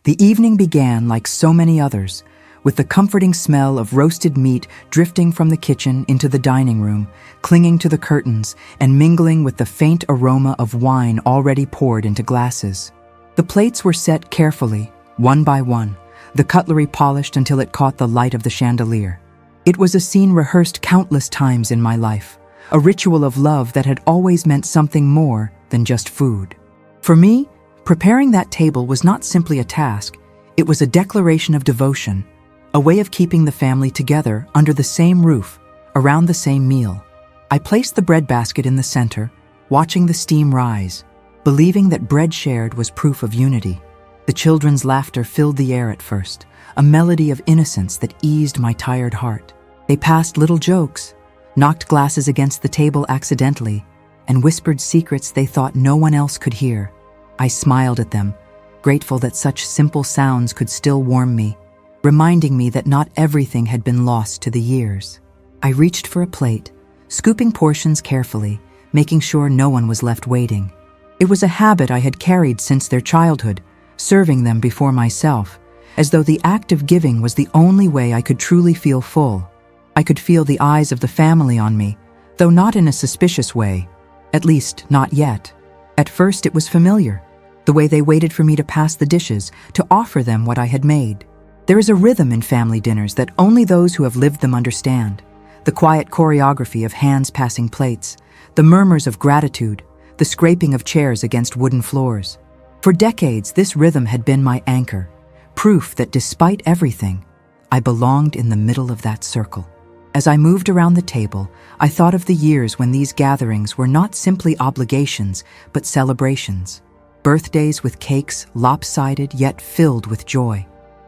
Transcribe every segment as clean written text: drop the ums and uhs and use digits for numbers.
The evening began like so many others, with the comforting smell of roasted meat drifting from the kitchen into the dining room, clinging to the curtains and mingling with the faint aroma of wine already poured into glasses. The plates were set carefully, one by one, the cutlery polished until it caught the light of the chandelier. It was a scene rehearsed countless times in my life, a ritual of love that had always meant something more than just food. For me, preparing that table was not simply a task, it was a declaration of devotion, a way of keeping the family together under the same roof, around the same meal. I placed the bread basket in the center, watching the steam rise, believing that bread shared was proof of unity. The children's laughter filled the air at first, a melody of innocence that eased my tired heart. They passed little jokes, knocked glasses against the table accidentally, and whispered secrets they thought no one else could hear. I smiled at them, grateful that such simple sounds could still warm me, reminding me that not everything had been lost to the years. I reached for a plate, scooping portions carefully, making sure no one was left waiting. It was a habit I had carried since their childhood, serving them before myself, as though the act of giving was the only way I could truly feel full. I could feel the eyes of the family on me, though not in a suspicious way, at least not yet. At first it was familiar, the way they waited for me to pass the dishes, to offer them what I had made. There is a rhythm in family dinners that only those who have lived them understand. The quiet choreography of hands passing plates, the murmurs of gratitude, the scraping of chairs against wooden floors. For decades, this rhythm had been my anchor, proof that despite everything, I belonged in the middle of that circle. As I moved around the table, I thought of the years when these gatherings were not simply obligations, but celebrations. Birthdays with cakes lopsided yet filled with joy.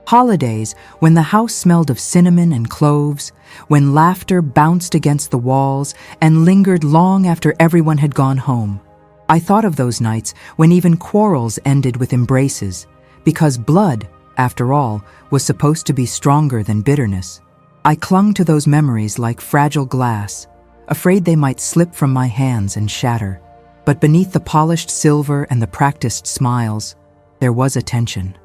Holidays when the house smelled of cinnamon and cloves, when laughter bounced against the walls and lingered long after everyone had gone home. I thought of those nights when even quarrels ended with embraces, because blood, after all, was supposed to be stronger than bitterness. I clung to those memories like fragile glass, afraid they might slip from my hands and shatter. But beneath the polished silver and the practiced smiles, there was a tension.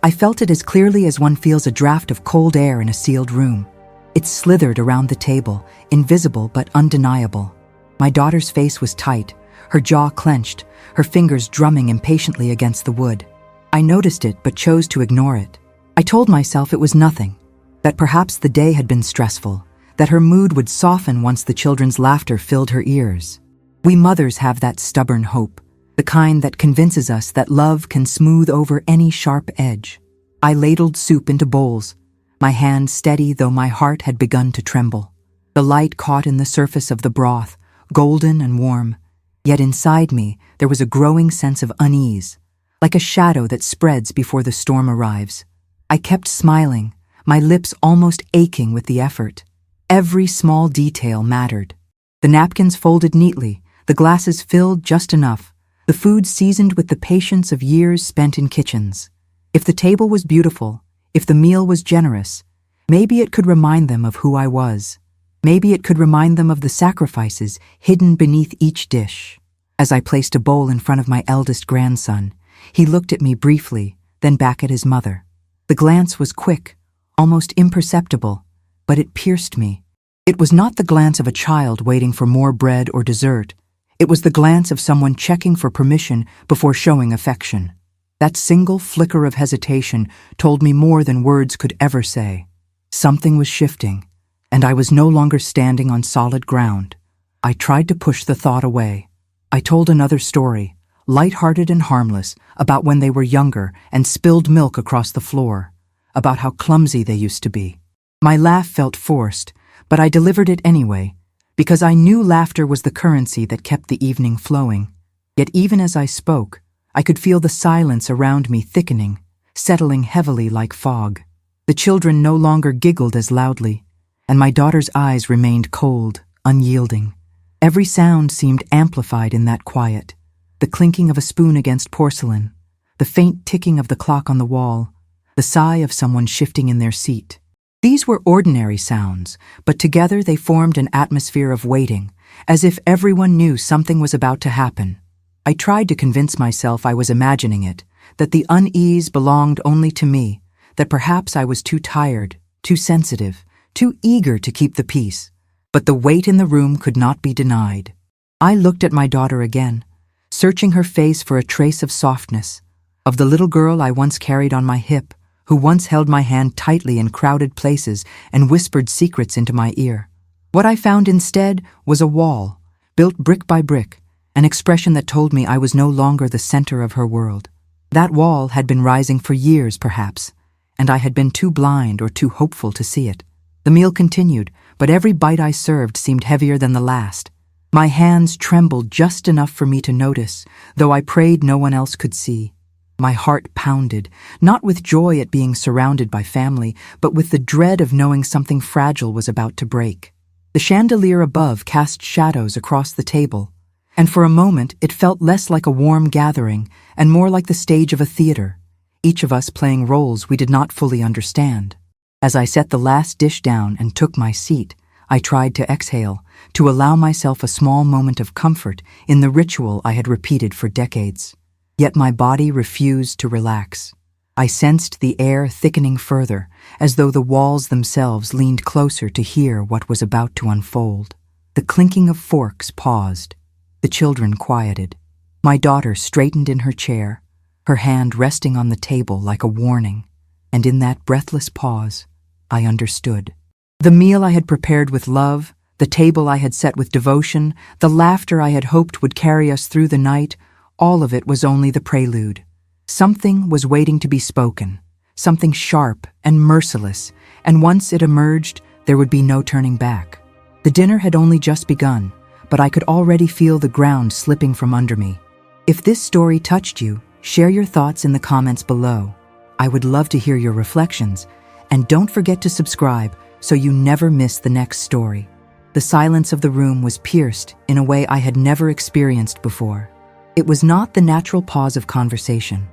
I felt it as clearly as one feels a draft of cold air in a sealed room. It slithered around the table, invisible but undeniable. My daughter's face was tight, her jaw clenched, her fingers drumming impatiently against the wood. I noticed it but chose to ignore it. I told myself it was nothing, that perhaps the day had been stressful, that her mood would soften once the children's laughter filled her ears. We mothers have that stubborn hope, the kind that convinces us that love can smooth over any sharp edge. I ladled soup into bowls, my hand steady though my heart had begun to tremble. The light caught in the surface of the broth, golden and warm, yet inside me there was a growing sense of unease, like a shadow that spreads before the storm arrives. I kept smiling, my lips almost aching with the effort. Every small detail mattered. The napkins folded neatly, the glasses filled just enough, the food seasoned with the patience of years spent in kitchens. If the table was beautiful, if the meal was generous, maybe it could remind them of who I was. Maybe it could remind them of the sacrifices hidden beneath each dish. As I placed a bowl in front of my eldest grandson, he looked at me briefly, then back at his mother. The glance was quick, almost imperceptible, but it pierced me. It was not the glance of a child waiting for more bread or dessert. It was the glance of someone checking for permission before showing affection. That single flicker of hesitation told me more than words could ever say. Something was shifting, and I was no longer standing on solid ground. I tried to push the thought away. I told another story, light-hearted and harmless, about when they were younger and spilled milk across the floor, about how clumsy they used to be. My laugh felt forced, but I delivered it anyway, because I knew laughter was the currency that kept the evening flowing. Yet even as I spoke, I could feel the silence around me thickening, settling heavily like fog. The children no longer giggled as loudly, and my daughter's eyes remained cold, unyielding. Every sound seemed amplified in that quiet, the clinking of a spoon against porcelain, the faint ticking of the clock on the wall, the sigh of someone shifting in their seat. These were ordinary sounds, but together they formed an atmosphere of waiting, as if everyone knew something was about to happen. I tried to convince myself I was imagining it, that the unease belonged only to me, that perhaps I was too tired, too sensitive, too eager to keep the peace. But the weight in the room could not be denied. I looked at my daughter again, searching her face for a trace of softness, of the little girl I once carried on my hip, who once held my hand tightly in crowded places and whispered secrets into my ear. What I found instead was a wall, built brick by brick, an expression that told me I was no longer the center of her world. That wall had been rising for years, perhaps, and I had been too blind or too hopeful to see it. The meal continued, but every bite I served seemed heavier than the last. My hands trembled just enough for me to notice, though I prayed no one else could see. My heart pounded, not with joy at being surrounded by family, but with the dread of knowing something fragile was about to break. The chandelier above cast shadows across the table, and for a moment it felt less like a warm gathering and more like the stage of a theater, each of us playing roles we did not fully understand. As I set the last dish down and took my seat, I tried to exhale, to allow myself a small moment of comfort in the ritual I had repeated for decades. Yet my body refused to relax. I sensed the air thickening further, as though the walls themselves leaned closer to hear what was about to unfold. The clinking of forks paused. The children quieted. My daughter straightened in her chair, her hand resting on the table like a warning, and in that breathless pause, I understood. The meal I had prepared with love, the table I had set with devotion, the laughter I had hoped would carry us through the night, all of it was only the prelude. Something was waiting to be spoken, something sharp and merciless, and once it emerged, there would be no turning back. The dinner had only just begun, but I could already feel the ground slipping from under me. If this story touched you, share your thoughts in the comments below. I would love to hear your reflections, and don't forget to subscribe so you never miss the next story. The silence of the room was pierced in a way I had never experienced before. It was not the natural pause of conversation,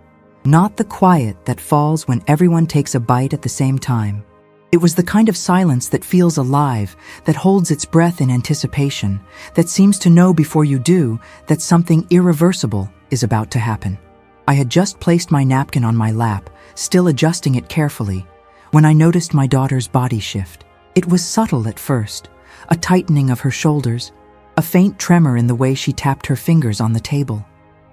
not the quiet that falls when everyone takes a bite at the same time. It was the kind of silence that feels alive, that holds its breath in anticipation, that seems to know before you do that something irreversible is about to happen. I had just placed my napkin on my lap, still adjusting it carefully, when I noticed my daughter's body shift. It was subtle at first, a tightening of her shoulders, a faint tremor in the way she tapped her fingers on the table.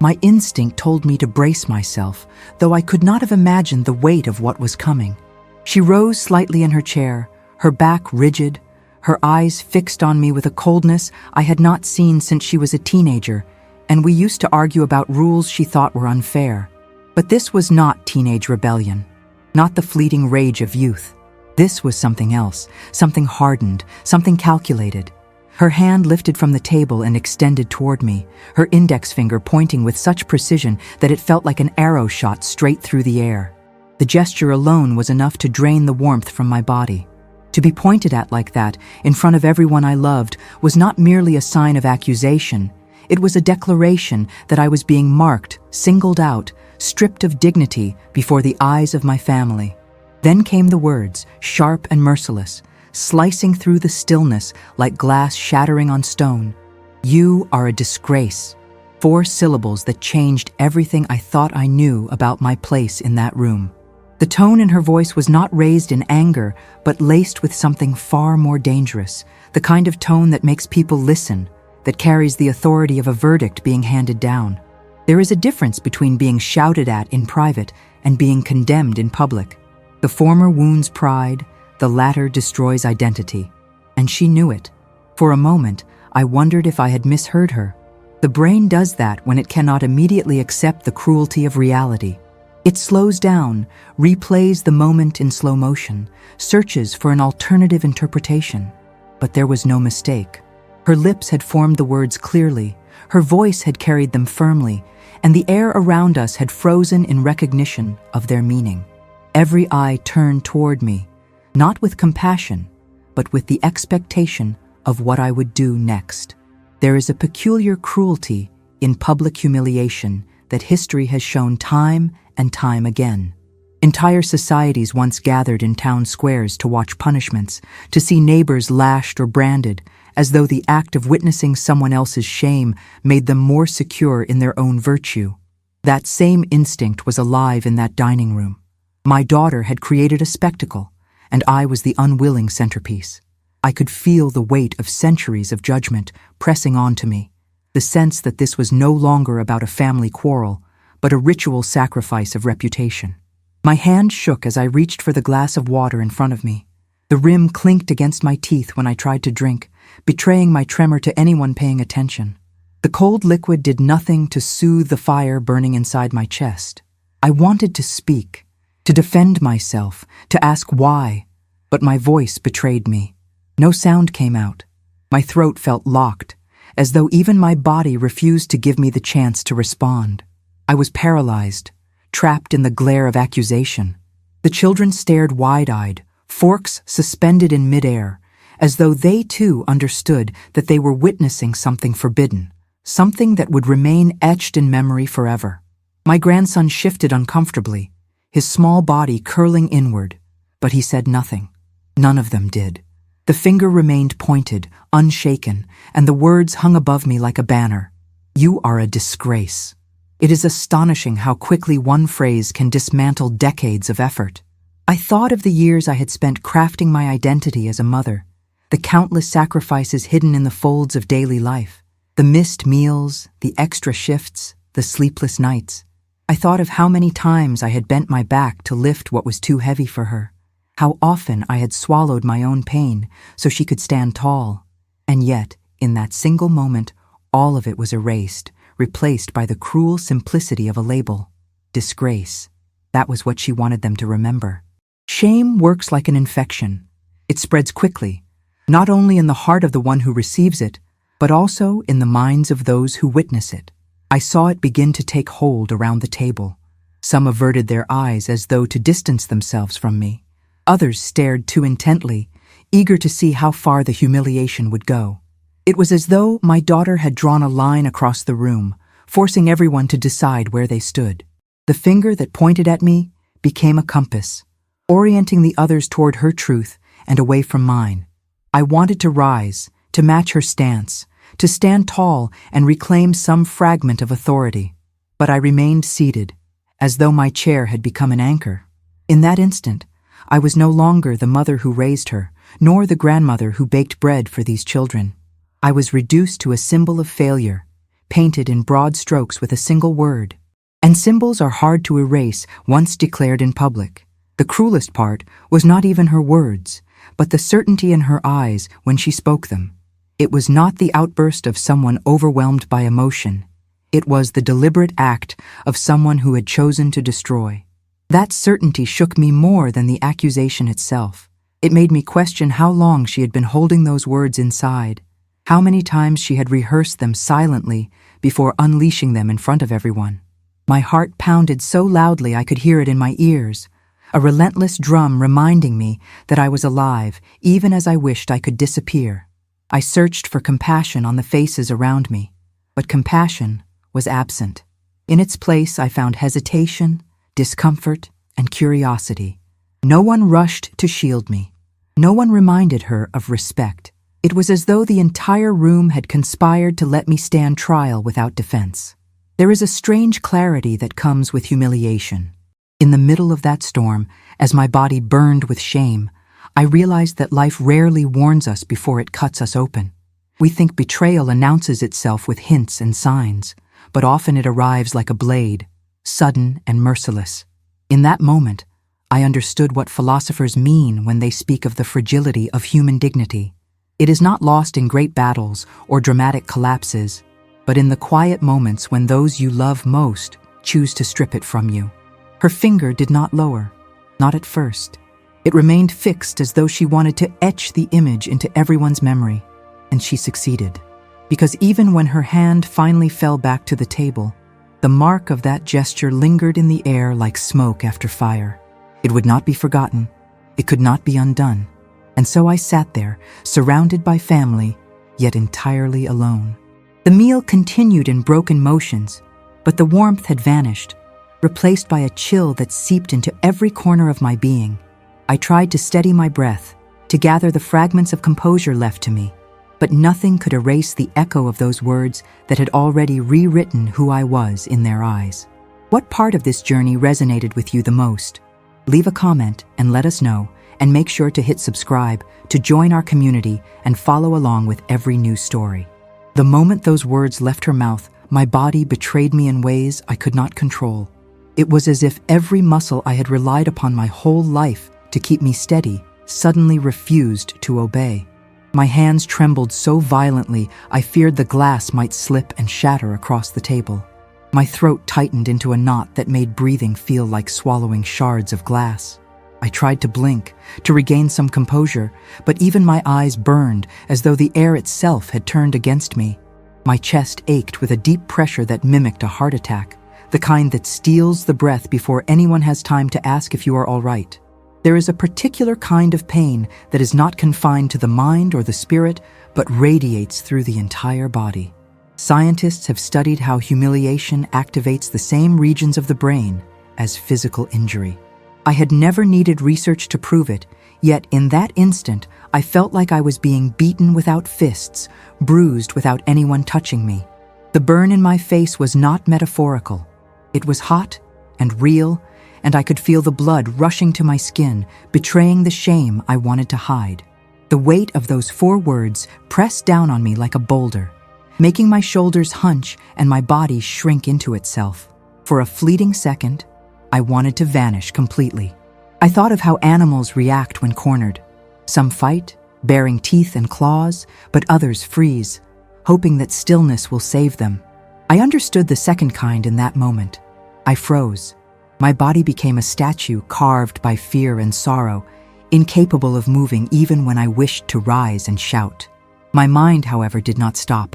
My instinct told me to brace myself, though I could not have imagined the weight of what was coming. She rose slightly in her chair, her back rigid, her eyes fixed on me with a coldness I had not seen since she was a teenager, and we used to argue about rules she thought were unfair. But this was not teenage rebellion, not the fleeting rage of youth. This was something else, something hardened, something calculated. Her hand lifted from the table and extended toward me, her index finger pointing with such precision that it felt like an arrow shot straight through the air. The gesture alone was enough to drain the warmth from my body. To be pointed at like that, in front of everyone I loved, was not merely a sign of accusation. It was a declaration that I was being marked, singled out, stripped of dignity before the eyes of my family. Then came the words, sharp and merciless, slicing through the stillness like glass shattering on stone. You are a disgrace. 4 syllables that changed everything I thought I knew about my place in that room. The tone in her voice was not raised in anger, but laced with something far more dangerous, the kind of tone that makes people listen, that carries the authority of a verdict being handed down. There is a difference between being shouted at in private and being condemned in public. The former wounds pride, the latter destroys identity. And she knew it. For a moment, I wondered if I had misheard her. The brain does that when it cannot immediately accept the cruelty of reality. It slows down, replays the moment in slow motion, searches for an alternative interpretation. But there was no mistake. Her lips had formed the words clearly, her voice had carried them firmly, and the air around us had frozen in recognition of their meaning. Every eye turned toward me, not with compassion, but with the expectation of what I would do next. There is a peculiar cruelty in public humiliation that history has shown time and time again. Entire societies once gathered in town squares to watch punishments, to see neighbors lashed or branded, as though the act of witnessing someone else's shame made them more secure in their own virtue. That same instinct was alive in that dining room. My daughter had created a spectacle, and I was the unwilling centerpiece. I could feel the weight of centuries of judgment pressing onto me, the sense that this was no longer about a family quarrel, but a ritual sacrifice of reputation. My hand shook as I reached for the glass of water in front of me. The rim clinked against my teeth when I tried to drink, betraying my tremor to anyone paying attention. The cold liquid did nothing to soothe the fire burning inside my chest. I wanted to speak, to defend myself, to ask why, but my voice betrayed me. No sound came out. My throat felt locked, as though even my body refused to give me the chance to respond. I was paralyzed, trapped in the glare of accusation. The children stared wide-eyed, forks suspended in midair, as though they too understood that they were witnessing something forbidden, something that would remain etched in memory forever. My grandson shifted uncomfortably, his small body curling inward, but he said nothing. None of them did. The finger remained pointed, unshaken, and the words hung above me like a banner. "You are a disgrace." It is astonishing how quickly one phrase can dismantle decades of effort. I thought of the years I had spent crafting my identity as a mother, the countless sacrifices hidden in the folds of daily life, the missed meals, the extra shifts, the sleepless nights. I thought of how many times I had bent my back to lift what was too heavy for her, how often I had swallowed my own pain so she could stand tall. And yet, in that single moment, all of it was erased, replaced by the cruel simplicity of a label. Disgrace. That was what she wanted them to remember. Shame works like an infection. It spreads quickly, not only in the heart of the one who receives it, but also in the minds of those who witness it. I saw it begin to take hold around the table. Some averted their eyes as though to distance themselves from me. Others stared too intently, eager to see how far the humiliation would go. It was as though my daughter had drawn a line across the room, forcing everyone to decide where they stood. The finger that pointed at me became a compass, orienting the others toward her truth and away from mine. I wanted to rise, to match her stance, to stand tall and reclaim some fragment of authority. But I remained seated, as though my chair had become an anchor. In that instant, I was no longer the mother who raised her, nor the grandmother who baked bread for these children. I was reduced to a symbol of failure, painted in broad strokes with a single word. And symbols are hard to erase once declared in public. The cruelest part was not even her words, but the certainty in her eyes when she spoke them. It was not the outburst of someone overwhelmed by emotion. It was the deliberate act of someone who had chosen to destroy. That certainty shook me more than the accusation itself. It made me question how long she had been holding those words inside, how many times she had rehearsed them silently before unleashing them in front of everyone. My heart pounded so loudly I could hear it in my ears, a relentless drum reminding me that I was alive, even as I wished I could disappear. I searched for compassion on the faces around me, but compassion was absent. In its place, I found hesitation, discomfort, and curiosity. No one rushed to shield me. No one reminded her of respect. It was as though the entire room had conspired to let me stand trial without defense. There is a strange clarity that comes with humiliation. In the middle of that storm, as my body burned with shame, I realized that life rarely warns us before it cuts us open. We think betrayal announces itself with hints and signs, but often it arrives like a blade, sudden and merciless. In that moment, I understood what philosophers mean when they speak of the fragility of human dignity. It is not lost in great battles or dramatic collapses, but in the quiet moments when those you love most choose to strip it from you. Her finger did not lower, not at first. It remained fixed as though she wanted to etch the image into everyone's memory, and she succeeded. Because even when her hand finally fell back to the table, the mark of that gesture lingered in the air like smoke after fire. It would not be forgotten. It could not be undone. And so I sat there, surrounded by family, yet entirely alone. The meal continued in broken motions, but the warmth had vanished, replaced by a chill that seeped into every corner of my being. I tried to steady my breath, to gather the fragments of composure left to me, but nothing could erase the echo of those words that had already rewritten who I was in their eyes. What part of this journey resonated with you the most? Leave a comment and let us know, and make sure to hit subscribe to join our community and follow along with every new story. The moment those words left her mouth, my body betrayed me in ways I could not control. It was as if every muscle I had relied upon my whole life to keep me steady suddenly refused to obey. My hands trembled so violently I feared the glass might slip and shatter across the table. My throat tightened into a knot that made breathing feel like swallowing shards of glass. I tried to blink, to regain some composure, but even my eyes burned as though the air itself had turned against me. My chest ached with a deep pressure that mimicked a heart attack, the kind that steals the breath before anyone has time to ask if you are all right. There is a particular kind of pain that is not confined to the mind or the spirit, but radiates through the entire body. Scientists have studied how humiliation activates the same regions of the brain as physical injury. I had never needed research to prove it, yet in that instant, I felt like I was being beaten without fists, bruised without anyone touching me. The burn in my face was not metaphorical. It was hot and real, and I could feel the blood rushing to my skin, betraying the shame I wanted to hide. The weight of those 4 words pressed down on me like a boulder, making my shoulders hunch and my body shrink into itself. For a fleeting second, I wanted to vanish completely. I thought of how animals react when cornered. Some fight, baring teeth and claws, but others freeze, hoping that stillness will save them. I understood the second kind in that moment. I froze. My body became a statue carved by fear and sorrow, incapable of moving even when I wished to rise and shout. My mind, however, did not stop.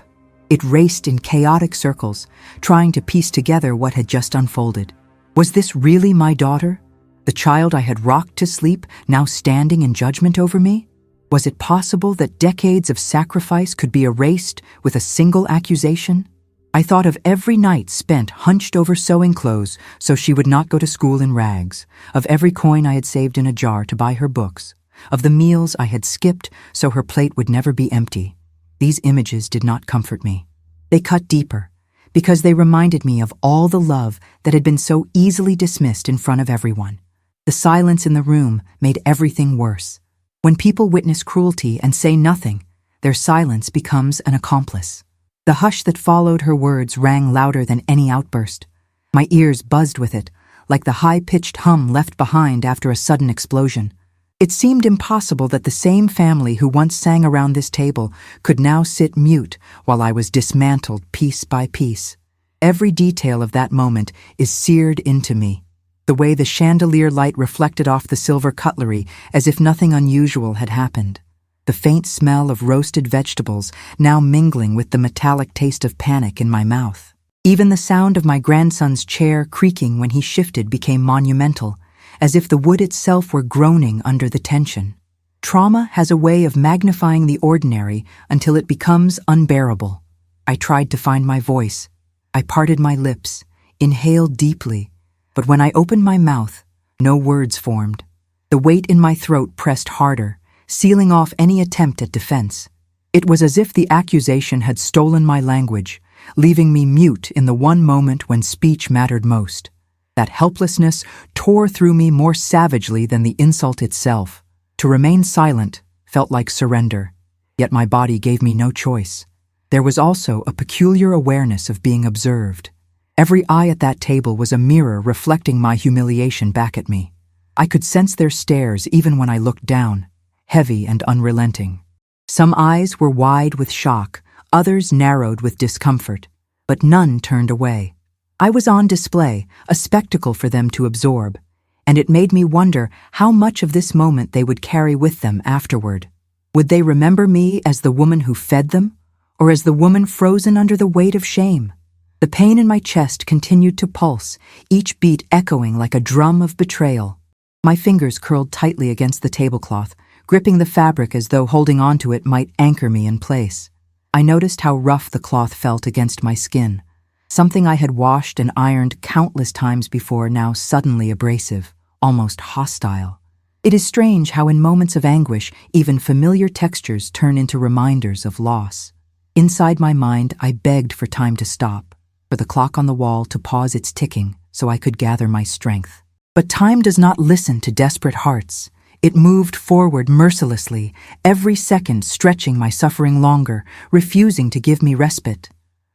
It raced in chaotic circles, trying to piece together what had just unfolded. Was this really my daughter? The child I had rocked to sleep, now standing in judgment over me? Was it possible that decades of sacrifice could be erased with a single accusation? I thought of every night spent hunched over sewing clothes so she would not go to school in rags, of every coin I had saved in a jar to buy her books, of the meals I had skipped so her plate would never be empty. These images did not comfort me. They cut deeper, because they reminded me of all the love that had been so easily dismissed in front of everyone. The silence in the room made everything worse. When people witness cruelty and say nothing, their silence becomes an accomplice. The hush that followed her words rang louder than any outburst. My ears buzzed with it, like the high-pitched hum left behind after a sudden explosion. It seemed impossible that the same family who once sang around this table could now sit mute while I was dismantled piece by piece. Every detail of that moment is seared into me. The way the chandelier light reflected off the silver cutlery as if nothing unusual had happened. The faint smell of roasted vegetables now mingling with the metallic taste of panic in my mouth. Even the sound of my grandson's chair creaking when he shifted became monumental, as if the wood itself were groaning under the tension. Trauma has a way of magnifying the ordinary until it becomes unbearable. I tried to find my voice. I parted my lips, inhaled deeply, but when I opened my mouth, no words formed. The weight in my throat pressed harder, sealing off any attempt at defense. It was as if the accusation had stolen my language, leaving me mute in the one moment when speech mattered most. That helplessness tore through me more savagely than the insult itself. To remain silent felt like surrender, yet my body gave me no choice. There was also a peculiar awareness of being observed. Every eye at that table was a mirror reflecting my humiliation back at me. I could sense their stares even when I looked down, heavy and unrelenting. Some eyes were wide with shock, others narrowed with discomfort, but none turned away. I was on display, a spectacle for them to absorb, and it made me wonder how much of this moment they would carry with them afterward. Would they remember me as the woman who fed them, or as the woman frozen under the weight of shame? The pain in my chest continued to pulse, each beat echoing like a drum of betrayal. My fingers curled tightly against the tablecloth, gripping the fabric as though holding onto it might anchor me in place. I noticed how rough the cloth felt against my skin. Something I had washed and ironed countless times before, now suddenly abrasive, almost hostile. It is strange how in moments of anguish, even familiar textures turn into reminders of loss. Inside my mind, I begged for time to stop, for the clock on the wall to pause its ticking so I could gather my strength. But time does not listen to desperate hearts. It moved forward mercilessly, every second stretching my suffering longer, refusing to give me respite.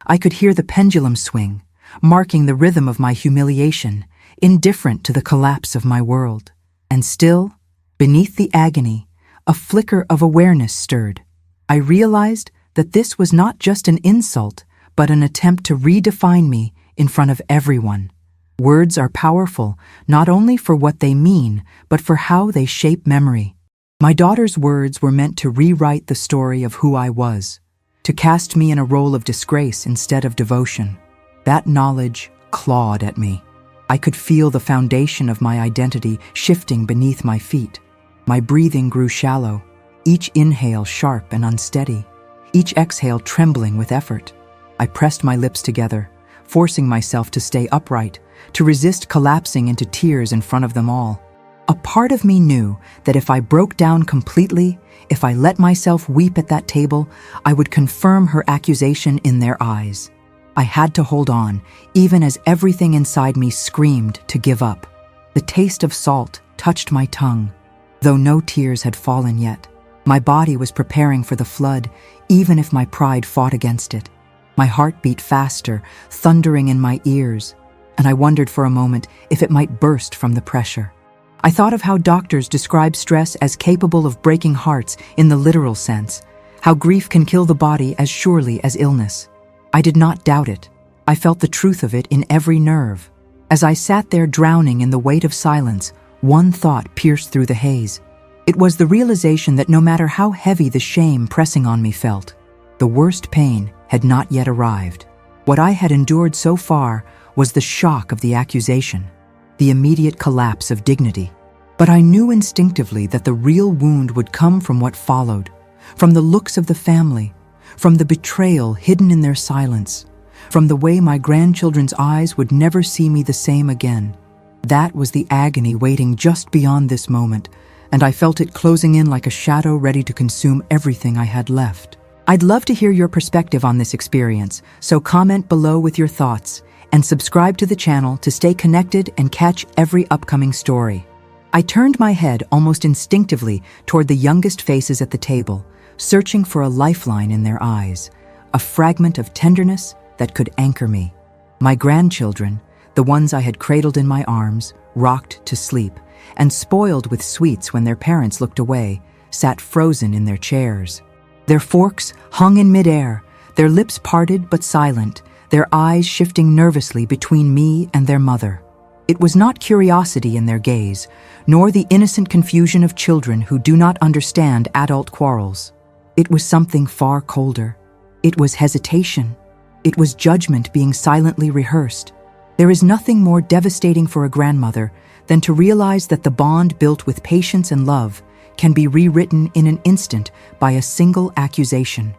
I could hear the pendulum swing, marking the rhythm of my humiliation, indifferent to the collapse of my world. And still, beneath the agony, a flicker of awareness stirred. I realized that this was not just an insult, but an attempt to redefine me in front of everyone. Words are powerful, not only for what they mean, but for how they shape memory. My daughter's words were meant to rewrite the story of who I was, to cast me in a role of disgrace instead of devotion. That knowledge clawed at me. I could feel the foundation of my identity shifting beneath my feet. My breathing grew shallow, each inhale sharp and unsteady, each exhale trembling with effort. I pressed my lips together, forcing myself to stay upright, to resist collapsing into tears in front of them all. A part of me knew that if I broke down completely, if I let myself weep at that table, I would confirm her accusation in their eyes. I had to hold on, even as everything inside me screamed to give up. The taste of salt touched my tongue, though no tears had fallen yet. My body was preparing for the flood, even if my pride fought against it. My heart beat faster, thundering in my ears, and I wondered for a moment if it might burst from the pressure. I thought of how doctors describe stress as capable of breaking hearts in the literal sense, how grief can kill the body as surely as illness. I did not doubt it. I felt the truth of it in every nerve. As I sat there drowning in the weight of silence, one thought pierced through the haze. It was the realization that no matter how heavy the shame pressing on me felt, the worst pain had not yet arrived. What I had endured so far was the shock of the accusation, the immediate collapse of dignity. But I knew instinctively that the real wound would come from what followed, from the looks of the family, from the betrayal hidden in their silence, from the way my grandchildren's eyes would never see me the same again. That was the agony waiting just beyond this moment, and I felt it closing in like a shadow ready to consume everything I had left. I'd love to hear your perspective on this experience, so comment below with your thoughts and subscribe to the channel to stay connected and catch every upcoming story. I turned my head almost instinctively toward the youngest faces at the table, searching for a lifeline in their eyes, a fragment of tenderness that could anchor me. My grandchildren, the ones I had cradled in my arms, rocked to sleep, and spoiled with sweets when their parents looked away, sat frozen in their chairs. Their forks hung in midair, their lips parted but silent, their eyes shifting nervously between me and their mother. It was not curiosity in their gaze, nor the innocent confusion of children who do not understand adult quarrels. It was something far colder. It was hesitation. It was judgment being silently rehearsed. There is nothing more devastating for a grandmother than to realize that the bond built with patience and love can be rewritten in an instant by a single accusation.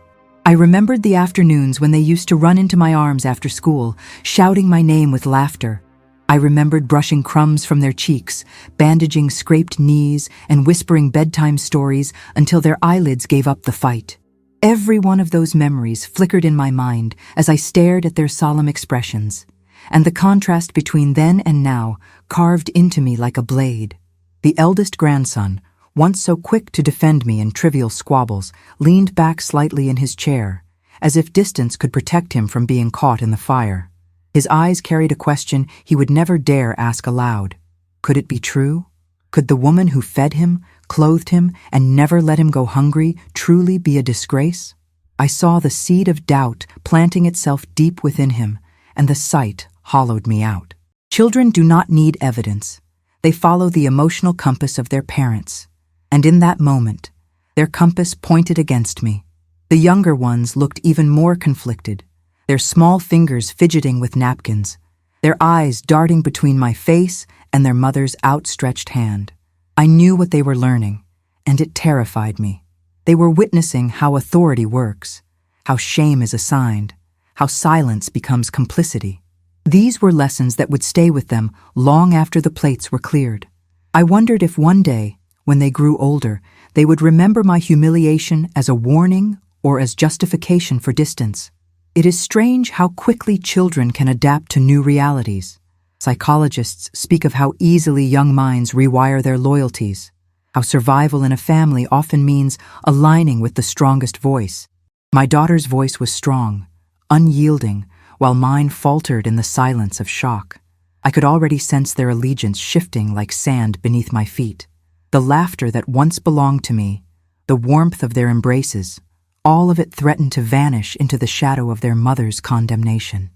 I remembered the afternoons when they used to run into my arms after school, shouting my name with laughter. I remembered brushing crumbs from their cheeks, bandaging scraped knees, and whispering bedtime stories until their eyelids gave up the fight. Every one of those memories flickered in my mind as I stared at their solemn expressions, and the contrast between then and now carved into me like a blade. The eldest grandson, once so quick to defend me in trivial squabbles, leaned back slightly in his chair, as if distance could protect him from being caught in the fire. His eyes carried a question he would never dare ask aloud. Could it be true? Could the woman who fed him, clothed him, and never let him go hungry truly be a disgrace? I saw the seed of doubt planting itself deep within him, and the sight hollowed me out. Children do not need evidence. They follow the emotional compass of their parents. And in that moment, their compass pointed against me. The younger ones looked even more conflicted, their small fingers fidgeting with napkins, their eyes darting between my face and their mother's outstretched hand. I knew what they were learning, and it terrified me. They were witnessing how authority works, how shame is assigned, how silence becomes complicity. These were lessons that would stay with them long after the plates were cleared. I wondered if one day, when they grew older, they would remember my humiliation as a warning or as justification for distance. It is strange how quickly children can adapt to new realities. Psychologists speak of how easily young minds rewire their loyalties, how survival in a family often means aligning with the strongest voice. My daughter's voice was strong, unyielding, while mine faltered in the silence of shock. I could already sense their allegiance shifting like sand beneath my feet. The laughter that once belonged to me, the warmth of their embraces, all of it threatened to vanish into the shadow of their mother's condemnation.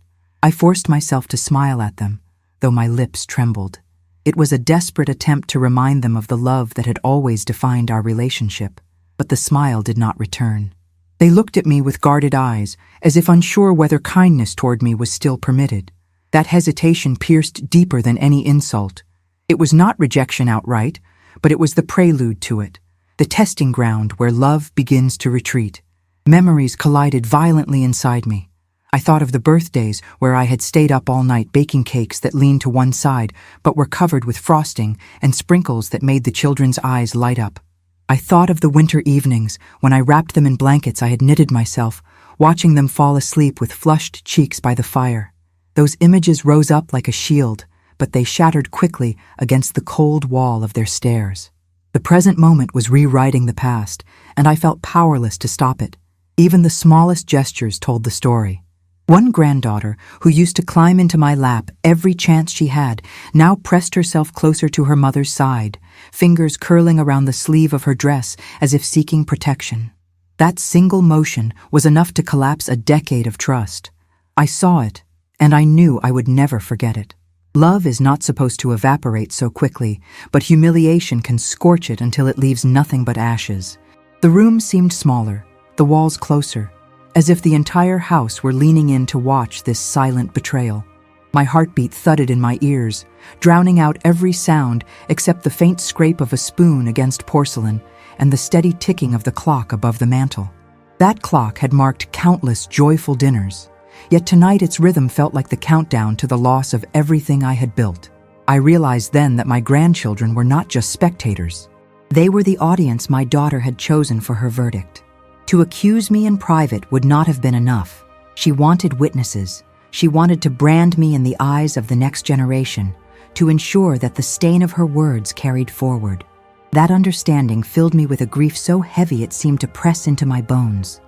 I forced myself to smile at them, though my lips trembled. It was a desperate attempt to remind them of the love that had always defined our relationship, but the smile did not return. They looked at me with guarded eyes, as if unsure whether kindness toward me was still permitted. That hesitation pierced deeper than any insult. It was not rejection outright, but it was the prelude to it, the testing ground where love begins to retreat. Memories collided violently inside me. I thought of the birthdays where I had stayed up all night baking cakes that leaned to one side but were covered with frosting and sprinkles that made the children's eyes light up. I thought of the winter evenings when I wrapped them in blankets I had knitted myself, watching them fall asleep with flushed cheeks by the fire. Those images rose up like a shield, but they shattered quickly against the cold wall of their stares. The present moment was rewriting the past, and I felt powerless to stop it. Even the smallest gestures told the story. One granddaughter, who used to climb into my lap every chance she had, now pressed herself closer to her mother's side, fingers curling around the sleeve of her dress as if seeking protection. That single motion was enough to collapse a decade of trust. I saw it, and I knew I would never forget it. Love is not supposed to evaporate so quickly, but humiliation can scorch it until it leaves nothing but ashes. The room seemed smaller, the walls closer, as if the entire house were leaning in to watch this silent betrayal. My heartbeat thudded in my ears, drowning out every sound except the faint scrape of a spoon against porcelain and the steady ticking of the clock above the mantel. That clock had marked countless joyful dinners, yet tonight its rhythm felt like the countdown to the loss of everything I had built. I realized then that my grandchildren were not just spectators. They were the audience my daughter had chosen for her verdict. To accuse me in private would not have been enough. She wanted witnesses. She wanted to brand me in the eyes of the next generation, to ensure that the stain of her words carried forward. That understanding filled me with a grief so heavy it seemed to press into my bones.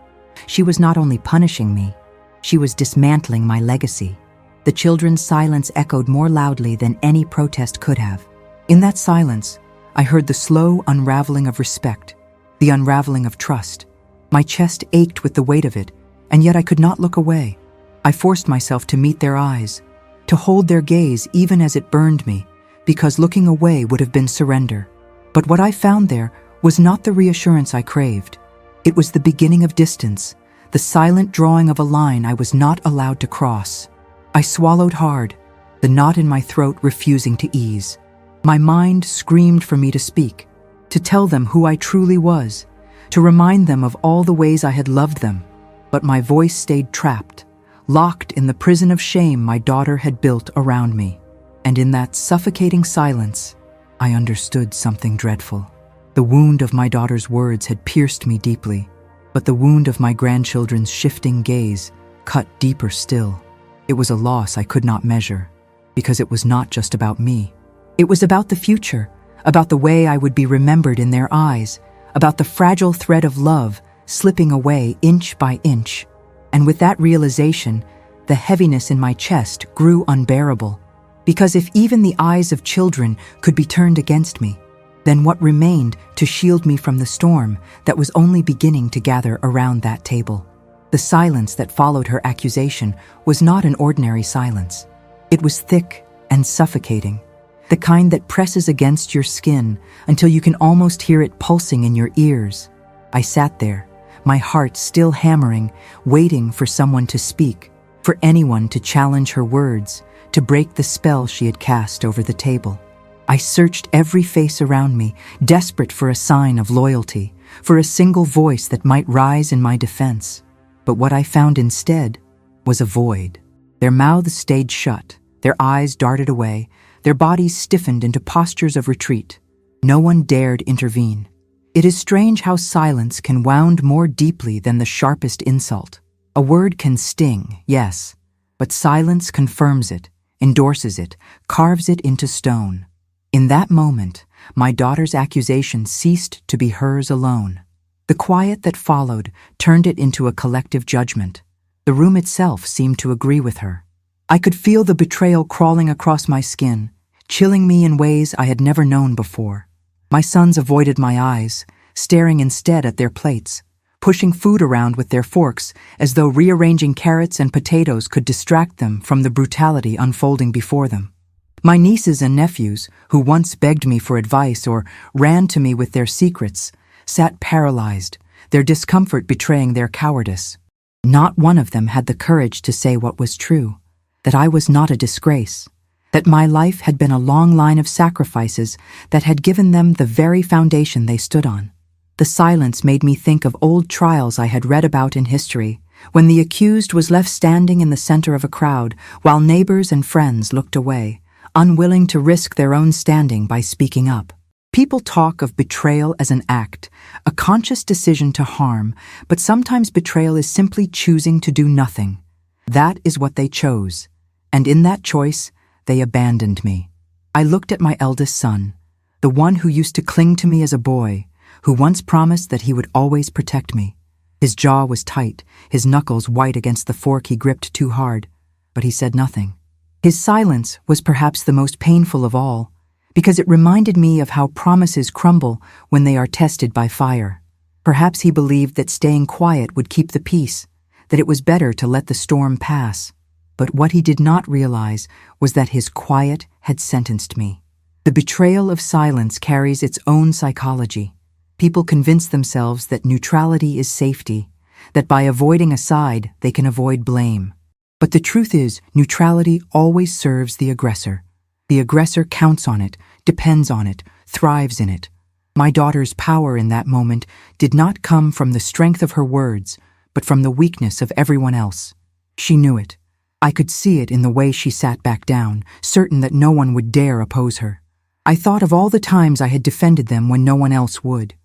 She was not only punishing me, she was dismantling my legacy. The children's silence echoed more loudly than any protest could have. In that silence, I heard the slow unraveling of respect, the unraveling of trust. My chest ached with the weight of it, and yet I could not look away. I forced myself to meet their eyes, to hold their gaze even as it burned me, because looking away would have been surrender. But what I found there was not the reassurance I craved. It was the beginning of distance, the silent drawing of a line I was not allowed to cross. I swallowed hard, the knot in my throat refusing to ease. My mind screamed for me to speak, to tell them who I truly was, to remind them of all the ways I had loved them. But my voice stayed trapped, locked in the prison of shame my daughter had built around me. And in that suffocating silence, I understood something dreadful. The wound of my daughter's words had pierced me deeply, but the wound of my grandchildren's shifting gaze cut deeper still. It was a loss I could not measure, because it was not just about me. It was about the future, about the way I would be remembered in their eyes, about the fragile thread of love slipping away inch by inch. And with that realization, the heaviness in my chest grew unbearable. Because if even the eyes of children could be turned against me, then what remained to shield me from the storm that was only beginning to gather around that table? The silence that followed her accusation was not an ordinary silence. It was thick and suffocating, the kind that presses against your skin until you can almost hear it pulsing in your ears. I sat there, my heart still hammering, waiting for someone to speak, for anyone to challenge her words, to break the spell she had cast over the table. I searched every face around me, desperate for a sign of loyalty, for a single voice that might rise in my defense. But what I found instead was a void. Their mouths stayed shut, their eyes darted away, their bodies stiffened into postures of retreat. No one dared intervene. It is strange how silence can wound more deeply than the sharpest insult. A word can sting, yes, but silence confirms it, endorses it, carves it into stone. In that moment, my daughter's accusation ceased to be hers alone. The quiet that followed turned it into a collective judgment. The room itself seemed to agree with her. I could feel the betrayal crawling across my skin, chilling me in ways I had never known before. My sons avoided my eyes, staring instead at their plates, pushing food around with their forks as though rearranging carrots and potatoes could distract them from the brutality unfolding before them. My nieces and nephews, who once begged me for advice or ran to me with their secrets, sat paralyzed, their discomfort betraying their cowardice. Not one of them had the courage to say what was true, that I was not a disgrace, that my life had been a long line of sacrifices that had given them the very foundation they stood on. The silence made me think of old trials I had read about in history, when the accused was left standing in the center of a crowd while neighbors and friends looked away, unwilling to risk their own standing by speaking up. People talk of betrayal as an act, a conscious decision to harm, but sometimes betrayal is simply choosing to do nothing. That is what they chose, and in that choice, they abandoned me. I looked at my eldest son, the one who used to cling to me as a boy, who once promised that he would always protect me. His jaw was tight, his knuckles white against the fork he gripped too hard, but he said nothing. His silence was perhaps the most painful of all, because it reminded me of how promises crumble when they are tested by fire. Perhaps he believed that staying quiet would keep the peace, that it was better to let the storm pass. But what he did not realize was that his quiet had sentenced me. The betrayal of silence carries its own psychology. People convince themselves that neutrality is safety, that by avoiding a side they can avoid blame. But the truth is, neutrality always serves the aggressor. The aggressor counts on it, depends on it, thrives in it. My daughter's power in that moment did not come from the strength of her words, but from the weakness of everyone else. She knew it. I could see it in the way she sat back down, certain that no one would dare oppose her. I thought of all the times I had defended them when no one else would.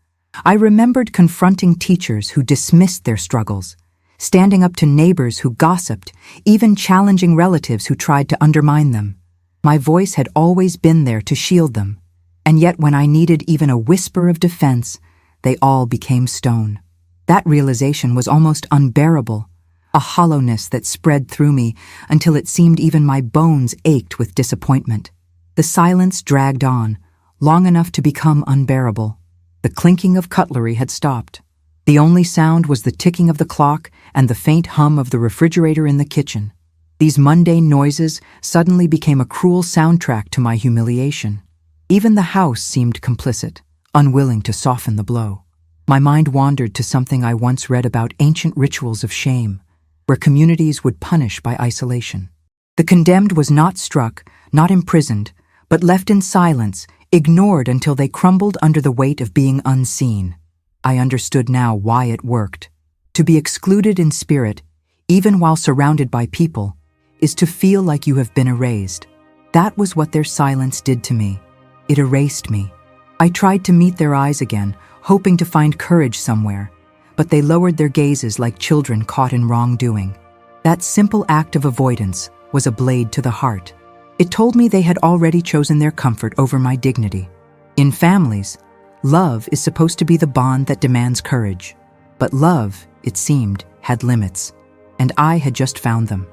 I remembered confronting teachers who dismissed their struggles, standing up to neighbors who gossiped, even challenging relatives who tried to undermine them. My voice had always been there to shield them, and yet when I needed even a whisper of defense, they all became stone. That realization was almost unbearable, a hollowness that spread through me until it seemed even my bones ached with disappointment. The silence dragged on, long enough to become unbearable. The clinking of cutlery had stopped. The only sound was the ticking of the clock and the faint hum of the refrigerator in the kitchen. These mundane noises suddenly became a cruel soundtrack to my humiliation. Even the house seemed complicit, unwilling to soften the blow. My mind wandered to something I once read about ancient rituals of shame, where communities would punish by isolation. The condemned was not struck, not imprisoned, but left in silence, ignored until they crumbled under the weight of being unseen. I understood now why it worked. To be excluded in spirit, even while surrounded by people, is to feel like you have been erased. That was what their silence did to me. It erased me. I tried to meet their eyes again, hoping to find courage somewhere, but they lowered their gazes like children caught in wrongdoing. That simple act of avoidance was a blade to the heart. It told me they had already chosen their comfort over my dignity. In families, love is supposed to be the bond that demands courage. But love, it seemed, had limits, and I had just found them.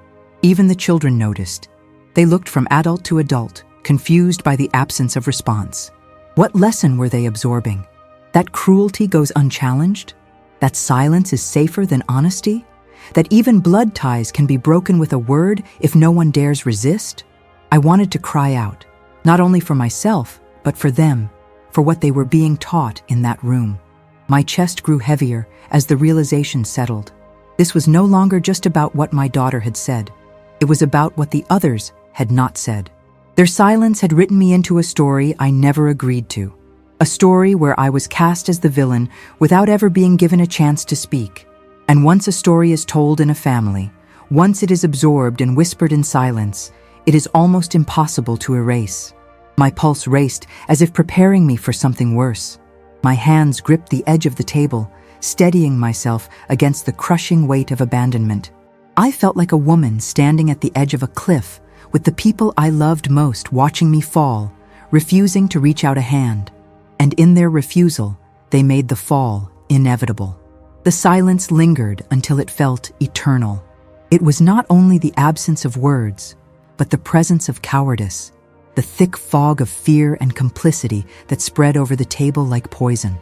Even the children noticed. They looked from adult to adult, confused by the absence of response. What lesson were they absorbing? That cruelty goes unchallenged? That silence is safer than honesty? That even blood ties can be broken with a word if no one dares resist? I wanted to cry out, not only for myself, but for them, for what they were being taught in that room. My chest grew heavier as the realization settled. This was no longer just about what my daughter had said. It was about what the others had not said. Their silence had written me into a story I never agreed to. A story where I was cast as the villain without ever being given a chance to speak. And once a story is told in a family, once it is absorbed and whispered in silence, it is almost impossible to erase. My pulse raced as if preparing me for something worse. My hands gripped the edge of the table, steadying myself against the crushing weight of abandonment. I felt like a woman standing at the edge of a cliff with the people I loved most watching me fall, refusing to reach out a hand. And in their refusal, they made the fall inevitable. The silence lingered until it felt eternal. It was not only the absence of words, but the presence of cowardice, the thick fog of fear and complicity that spread over the table like poison.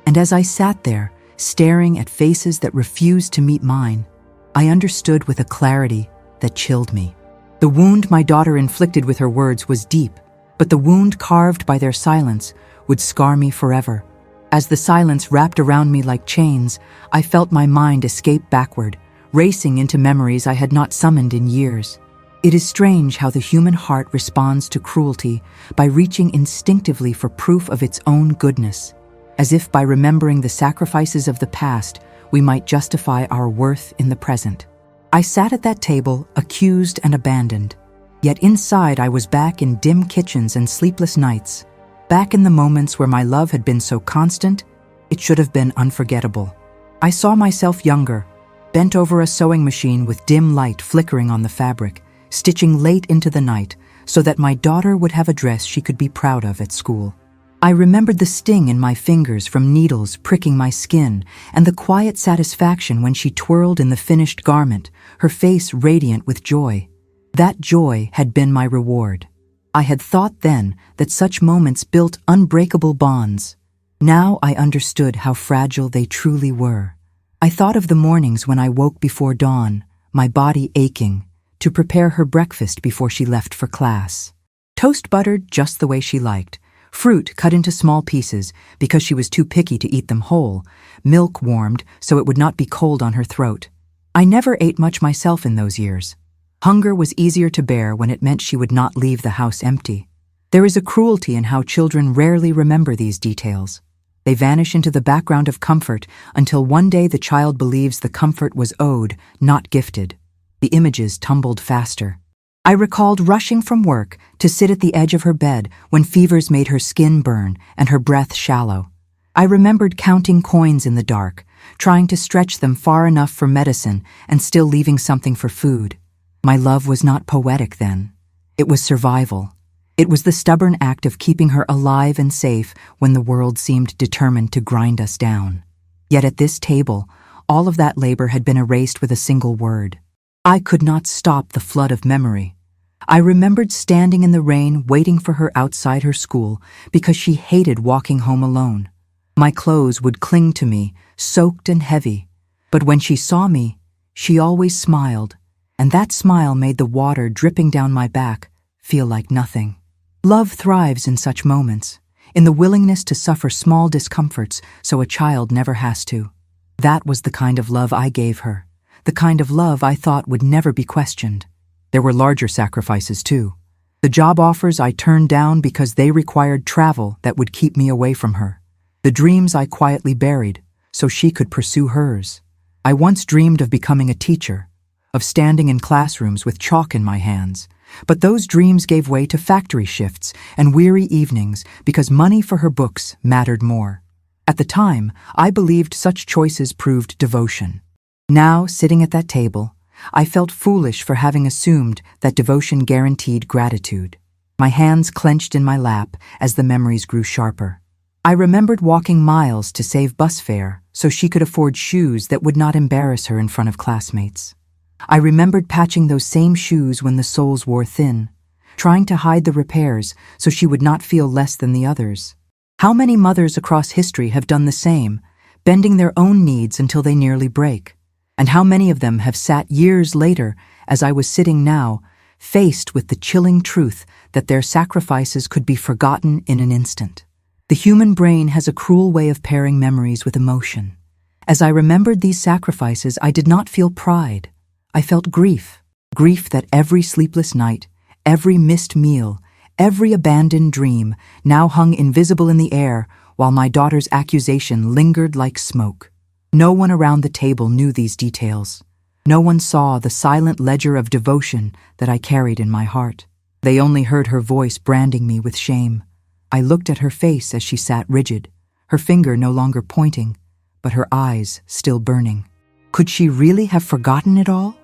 And as I sat there, staring at faces that refused to meet mine, I understood with a clarity that chilled me. The wound my daughter inflicted with her words was deep, but the wound carved by their silence would scar me forever. As the silence wrapped around me like chains, I felt my mind escape backward, racing into memories I had not summoned in years. It is strange how the human heart responds to cruelty by reaching instinctively for proof of its own goodness, as if by remembering the sacrifices of the past, we might justify our worth in the present. I sat at that table, accused and abandoned. Yet inside I was back in dim kitchens and sleepless nights, back in the moments where my love had been so constant, it should have been unforgettable. I saw myself younger, bent over a sewing machine with dim light flickering on the fabric, stitching late into the night so that my daughter would have a dress she could be proud of at school. I remembered the sting in my fingers from needles pricking my skin and the quiet satisfaction when she twirled in the finished garment, her face radiant with joy. That joy had been my reward. I had thought then that such moments built unbreakable bonds. Now I understood how fragile they truly were. I thought of the mornings when I woke before dawn, my body aching, to prepare her breakfast before she left for class. Toast buttered just the way she liked, fruit cut into small pieces because she was too picky to eat them whole, milk warmed so it would not be cold on her throat. I never ate much myself in those years. Hunger was easier to bear when it meant she would not leave the house empty. There is a cruelty in how children rarely remember these details. They vanish into the background of comfort until one day the child believes the comfort was owed, not gifted. The images tumbled faster. I recalled rushing from work to sit at the edge of her bed when fevers made her skin burn and her breath shallow. I remembered counting coins in the dark, trying to stretch them far enough for medicine and still leaving something for food. My love was not poetic then. It was survival. It was the stubborn act of keeping her alive and safe when the world seemed determined to grind us down. Yet at this table, all of that labor had been erased with a single word. I could not stop the flood of memory. I remembered standing in the rain waiting for her outside her school because she hated walking home alone. My clothes would cling to me, soaked and heavy, but when she saw me, she always smiled, and that smile made the water dripping down my back feel like nothing. Love thrives in such moments, in the willingness to suffer small discomforts so a child never has to. That was the kind of love I gave her, the kind of love I thought would never be questioned. There were larger sacrifices too. The job offers I turned down because they required travel that would keep me away from her. The dreams I quietly buried so she could pursue hers. I once dreamed of becoming a teacher, of standing in classrooms with chalk in my hands, but those dreams gave way to factory shifts and weary evenings because money for her books mattered more. At the time, I believed such choices proved devotion. Now, sitting at that table, I felt foolish for having assumed that devotion guaranteed gratitude. My hands clenched in my lap as the memories grew sharper. I remembered walking miles to save bus fare so she could afford shoes that would not embarrass her in front of classmates. I remembered patching those same shoes when the soles wore thin, trying to hide the repairs so she would not feel less than the others. How many mothers across history have done the same, bending their own needs until they nearly break? And how many of them have sat years later, as I was sitting now, faced with the chilling truth that their sacrifices could be forgotten in an instant? The human brain has a cruel way of pairing memories with emotion. As I remembered these sacrifices, I did not feel pride. I felt grief that every sleepless night, every missed meal, every abandoned dream now hung invisible in the air while my daughter's accusation lingered like smoke. No one around the table knew these details. No one saw the silent ledger of devotion that I carried in my heart. They only heard her voice branding me with shame. I looked at her face as she sat rigid, her finger no longer pointing, but her eyes still burning. Could she really have forgotten it all?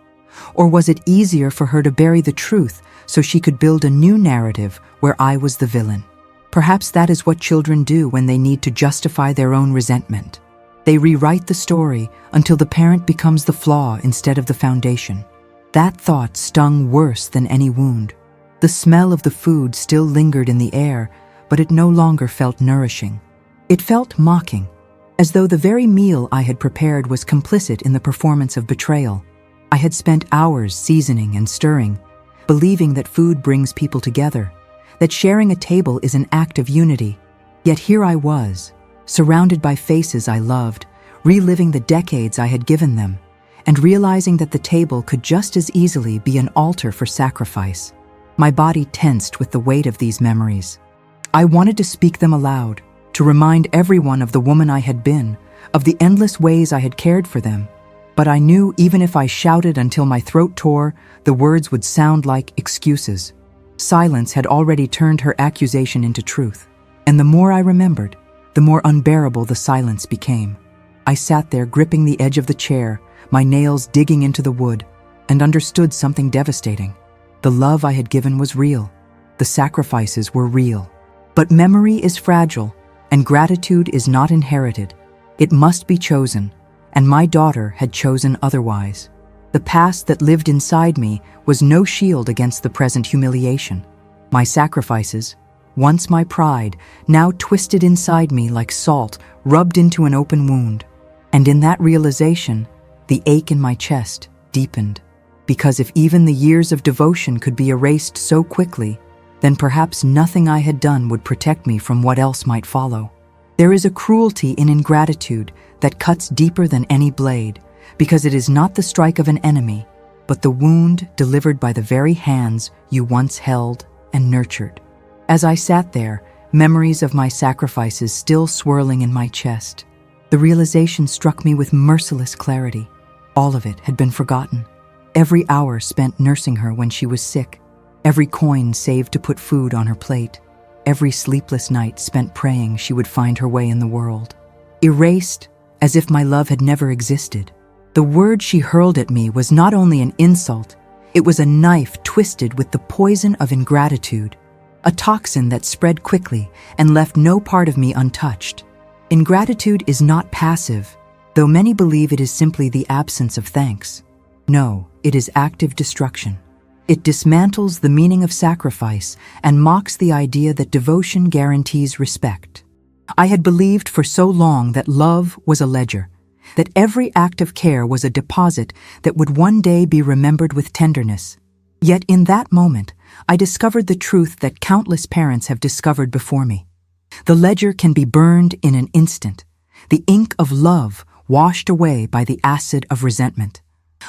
Or was it easier for her to bury the truth so she could build a new narrative where I was the villain? Perhaps that is what children do when they need to justify their own resentment. They rewrite the story until the parent becomes the flaw instead of the foundation. That thought stung worse than any wound. The smell of the food still lingered in the air, but it no longer felt nourishing. It felt mocking, as though the very meal I had prepared was complicit in the performance of betrayal. I had spent hours seasoning and stirring, believing that food brings people together, that sharing a table is an act of unity. Yet here I was, surrounded by faces I loved, reliving the decades I had given them, and realizing that the table could just as easily be an altar for sacrifice. My body tensed with the weight of these memories. I wanted to speak them aloud, to remind everyone of the woman I had been, of the endless ways I had cared for them. But I knew even if I shouted until my throat tore, the words would sound like excuses. Silence had already turned her accusation into truth, and the more I remembered, the more unbearable the silence became. I sat there gripping the edge of the chair, my nails digging into the wood, and understood something devastating. The love I had given was real. The sacrifices were real. But memory is fragile, and gratitude is not inherited. It must be chosen, and my daughter had chosen otherwise. The past that lived inside me was no shield against the present humiliation. My sacrifices, once my pride, now twisted inside me like salt rubbed into an open wound. And in that realization, the ache in my chest deepened. Because if even the years of devotion could be erased so quickly, then perhaps nothing I had done would protect me from what else might follow. There is a cruelty in ingratitude that cuts deeper than any blade, because it is not the strike of an enemy, but the wound delivered by the very hands you once held and nurtured. As I sat there, memories of my sacrifices still swirling in my chest, the realization struck me with merciless clarity. All of it had been forgotten. Every hour spent nursing her when she was sick, every coin saved to put food on her plate, every sleepless night spent praying she would find her way in the world. Erased, as if my love had never existed. The word she hurled at me was not only an insult, it was a knife twisted with the poison of ingratitude, a toxin that spread quickly and left no part of me untouched. Ingratitude is not passive, though many believe it is simply the absence of thanks. No, it is active destruction. It dismantles the meaning of sacrifice and mocks the idea that devotion guarantees respect. I had believed for so long that love was a ledger, that every act of care was a deposit that would one day be remembered with tenderness. Yet in that moment, I discovered the truth that countless parents have discovered before me. The ledger can be burned in an instant, the ink of love washed away by the acid of resentment.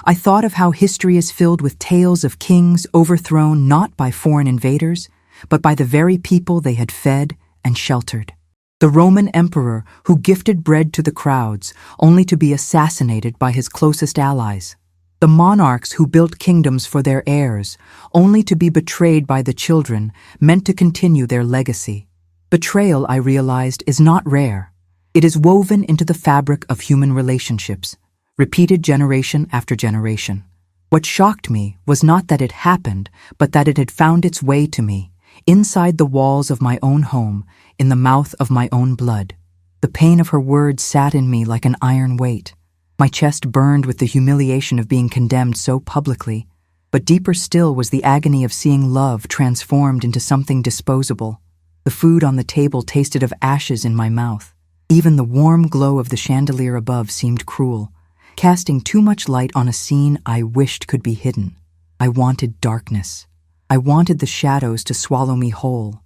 I thought of how history is filled with tales of kings overthrown not by foreign invaders, but by the very people they had fed and sheltered. The Roman emperor who gifted bread to the crowds only to be assassinated by his closest allies. The monarchs who built kingdoms for their heirs only to be betrayed by the children meant to continue their legacy. Betrayal, I realized, is not rare. It is woven into the fabric of human relationships, repeated generation after generation. What shocked me was not that it happened, but that it had found its way to me, inside the walls of my own home, in the mouth of my own blood. The pain of her words sat in me like an iron weight. My chest burned with the humiliation of being condemned so publicly, but deeper still was the agony of seeing love transformed into something disposable. The food on the table tasted of ashes in my mouth. Even the warm glow of the chandelier above seemed cruel, casting too much light on a scene I wished could be hidden. I wanted darkness. I wanted the shadows to swallow me whole.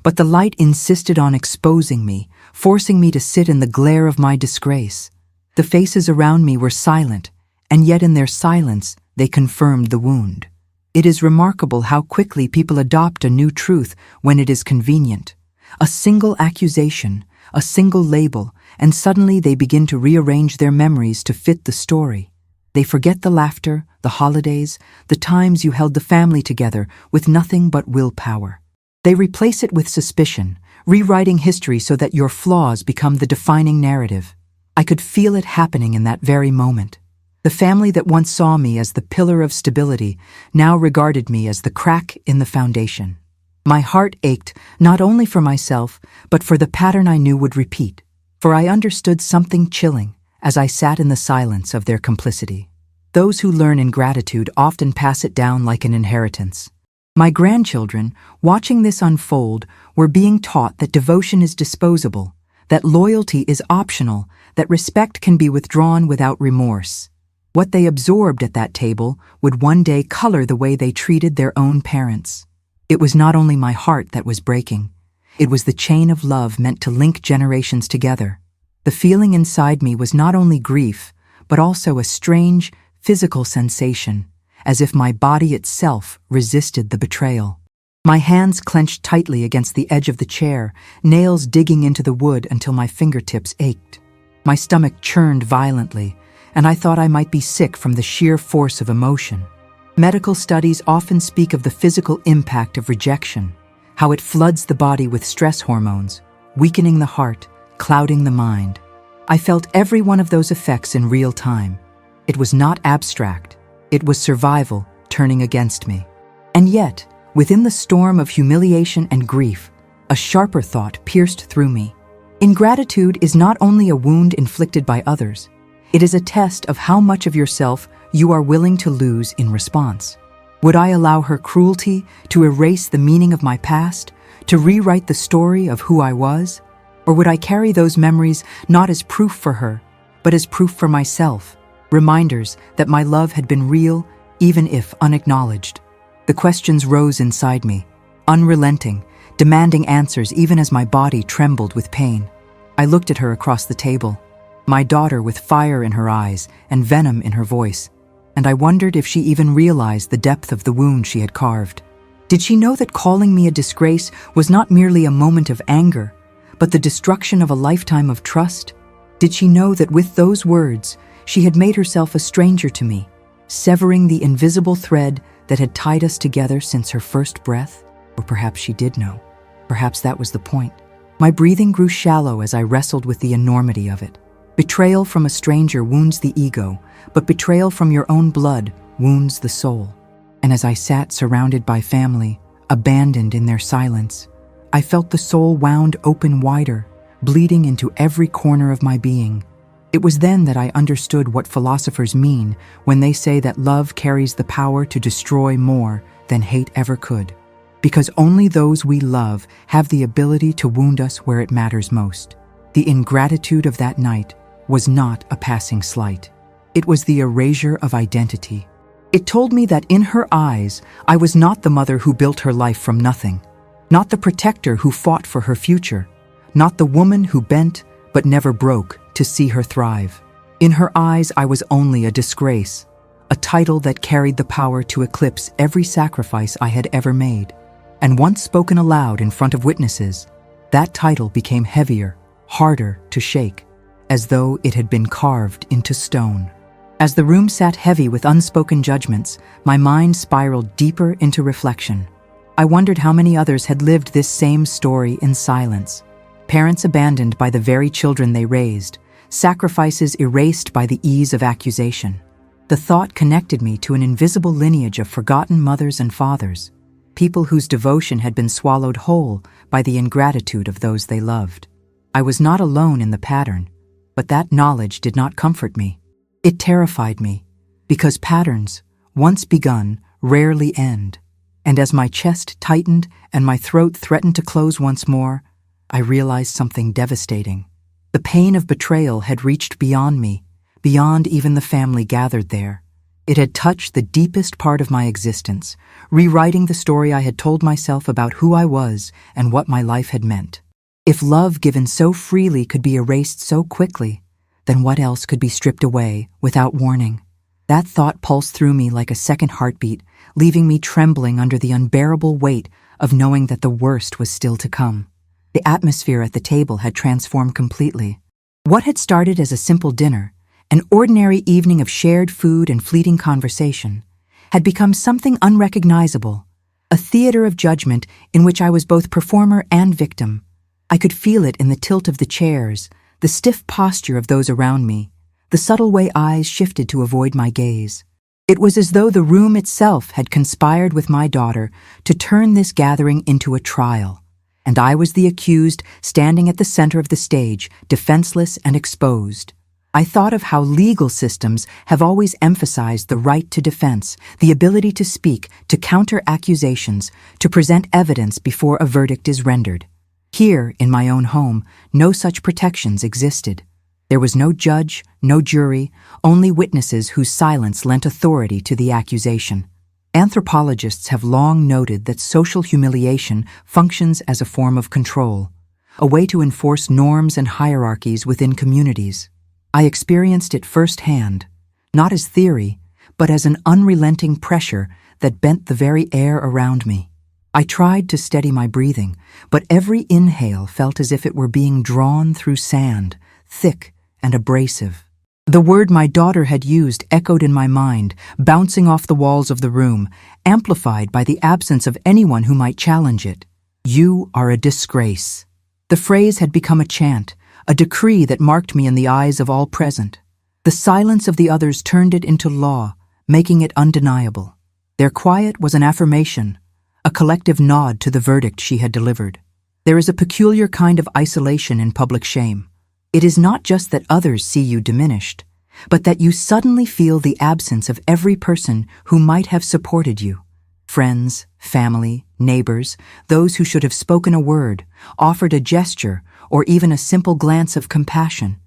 But the light insisted on exposing me, forcing me to sit in the glare of my disgrace. The faces around me were silent, and yet in their silence they confirmed the wound. It is remarkable how quickly people adopt a new truth when it is convenient. A single accusation, a single label, and suddenly they begin to rearrange their memories to fit the story. They forget the laughter, the holidays, the times you held the family together with nothing but willpower. They replace it with suspicion, rewriting history so that your flaws become the defining narrative. I could feel it happening in that very moment. The family that once saw me as the pillar of stability now regarded me as the crack in the foundation. My heart ached not only for myself, but for the pattern I knew would repeat, for I understood something chilling as I sat in the silence of their complicity. Those who learn ingratitude often pass it down like an inheritance. My grandchildren, watching this unfold, were being taught that devotion is disposable, that loyalty is optional, that respect can be withdrawn without remorse. What they absorbed at that table would one day color the way they treated their own parents. It was not only my heart that was breaking. It was the chain of love meant to link generations together. The feeling inside me was not only grief, but also a strange, physical sensation, as if my body itself resisted the betrayal. My hands clenched tightly against the edge of the chair, nails digging into the wood until my fingertips ached. My stomach churned violently, and I thought I might be sick from the sheer force of emotion. Medical studies often speak of the physical impact of rejection, how it floods the body with stress hormones, weakening the heart, clouding the mind. I felt every one of those effects in real time. It was not abstract. It was survival turning against me. And yet, within the storm of humiliation and grief, a sharper thought pierced through me. Ingratitude is not only a wound inflicted by others, it is a test of how much of yourself you are willing to lose in response. Would I allow her cruelty to erase the meaning of my past, to rewrite the story of who I was? Or would I carry those memories not as proof for her, but as proof for myself, reminders that my love had been real, even if unacknowledged? The questions rose inside me, unrelenting, demanding answers even as my body trembled with pain. I looked at her across the table, my daughter with fire in her eyes and venom in her voice, and I wondered if she even realized the depth of the wound she had carved. Did she know that calling me a disgrace was not merely a moment of anger, but the destruction of a lifetime of trust? Did she know that with those words, she had made herself a stranger to me, severing the invisible thread that had tied us together since her first breath? Or perhaps she did know. Perhaps that was the point. My breathing grew shallow as I wrestled with the enormity of it. Betrayal from a stranger wounds the ego, but betrayal from your own blood wounds the soul. And as I sat surrounded by family, abandoned in their silence, I felt the soul wound open wider, bleeding into every corner of my being. It was then that I understood what philosophers mean when they say that love carries the power to destroy more than hate ever could. Because only those we love have the ability to wound us where it matters most. The ingratitude of that night was not a passing slight. It was the erasure of identity. It told me that in her eyes, I was not the mother who built her life from nothing, not the protector who fought for her future, not the woman who bent but never broke to see her thrive. In her eyes, I was only a disgrace, a title that carried the power to eclipse every sacrifice I had ever made. And once spoken aloud in front of witnesses, that title became heavier, harder to shake, as though it had been carved into stone. As the room sat heavy with unspoken judgments, my mind spiraled deeper into reflection. I wondered how many others had lived this same story in silence. Parents abandoned by the very children they raised, sacrifices erased by the ease of accusation. The thought connected me to an invisible lineage of forgotten mothers and fathers, people whose devotion had been swallowed whole by the ingratitude of those they loved. I was not alone in the pattern, but that knowledge did not comfort me. It terrified me, because patterns, once begun, rarely end. And as my chest tightened and my throat threatened to close once more, I realized something devastating. The pain of betrayal had reached beyond me, beyond even the family gathered there. It had touched the deepest part of my existence, rewriting the story I had told myself about who I was and what my life had meant. If love given so freely could be erased so quickly, then what else could be stripped away without warning? That thought pulsed through me like a second heartbeat, leaving me trembling under the unbearable weight of knowing that the worst was still to come. The atmosphere at the table had transformed completely. What had started as a simple dinner, an ordinary evening of shared food and fleeting conversation, had become something unrecognizable, a theater of judgment in which I was both performer and victim. I could feel it in the tilt of the chairs, the stiff posture of those around me, the subtle way eyes shifted to avoid my gaze. It was as though the room itself had conspired with my daughter to turn this gathering into a trial, and I was the accused standing at the center of the stage, defenseless and exposed. I thought of how legal systems have always emphasized the right to defense, the ability to speak, to counter accusations, to present evidence before a verdict is rendered. Here, in my own home, no such protections existed. There was no judge, no jury, only witnesses whose silence lent authority to the accusation. Anthropologists have long noted that social humiliation functions as a form of control, a way to enforce norms and hierarchies within communities. I experienced it firsthand, not as theory, but as an unrelenting pressure that bent the very air around me. I tried to steady my breathing, but every inhale felt as if it were being drawn through sand, thick and abrasive. The word my daughter had used echoed in my mind, bouncing off the walls of the room, amplified by the absence of anyone who might challenge it. "You are a disgrace." The phrase had become a chant, a decree that marked me in the eyes of all present. The silence of the others turned it into law, making it undeniable. Their quiet was an affirmation, a collective nod to the verdict she had delivered. There is a peculiar kind of isolation in public shame. It is not just that others see you diminished, but that you suddenly feel the absence of every person who might have supported you. Friends, family, neighbors, those who should have spoken a word, offered a gesture, or even a simple glance of compassion,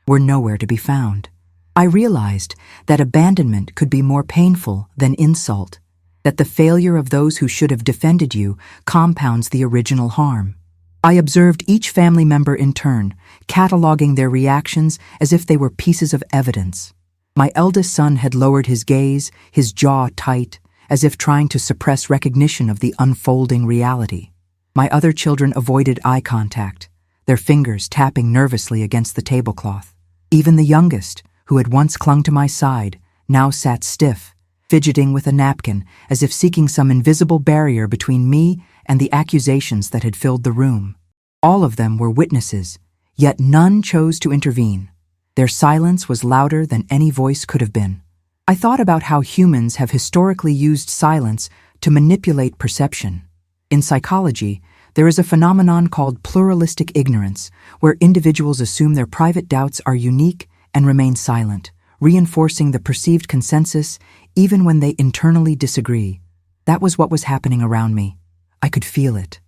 were nowhere to be found. I realized that abandonment could be more painful than insult, that the failure of those who should have defended you compounds the original harm. I observed each family member in turn, cataloging their reactions as if they were pieces of evidence. My eldest son had lowered his gaze, his jaw tight, as if trying to suppress recognition of the unfolding reality. My other children avoided eye contact, their fingers tapping nervously against the tablecloth. Even the youngest, who had once clung to my side, now sat stiff, fidgeting with a napkin as if seeking some invisible barrier between me and the accusations that had filled the room. All of them were witnesses, yet none chose to intervene. Their silence was louder than any voice could have been. I thought about how humans have historically used silence to manipulate perception. In psychology, there is a phenomenon called pluralistic ignorance, where individuals assume their private doubts are unique and remain silent, reinforcing the perceived consensus even when they internally disagree. That was what was happening around me. I could feel it.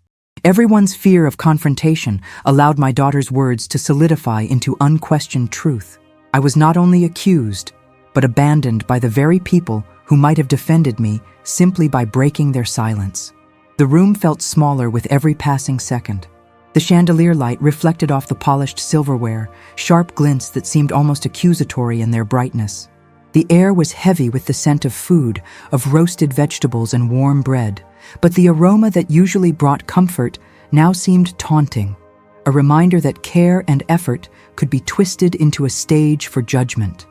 Everyone's fear of confrontation allowed my daughter's words to solidify into unquestioned truth. I was not only accused, but abandoned by the very people who might have defended me simply by breaking their silence. The room felt smaller with every passing second. The chandelier light reflected off the polished silverware, sharp glints that seemed almost accusatory in their brightness. The air was heavy with the scent of food, of roasted vegetables and warm bread, but the aroma that usually brought comfort now seemed taunting, a reminder that care and effort could be twisted into a stage for judgment.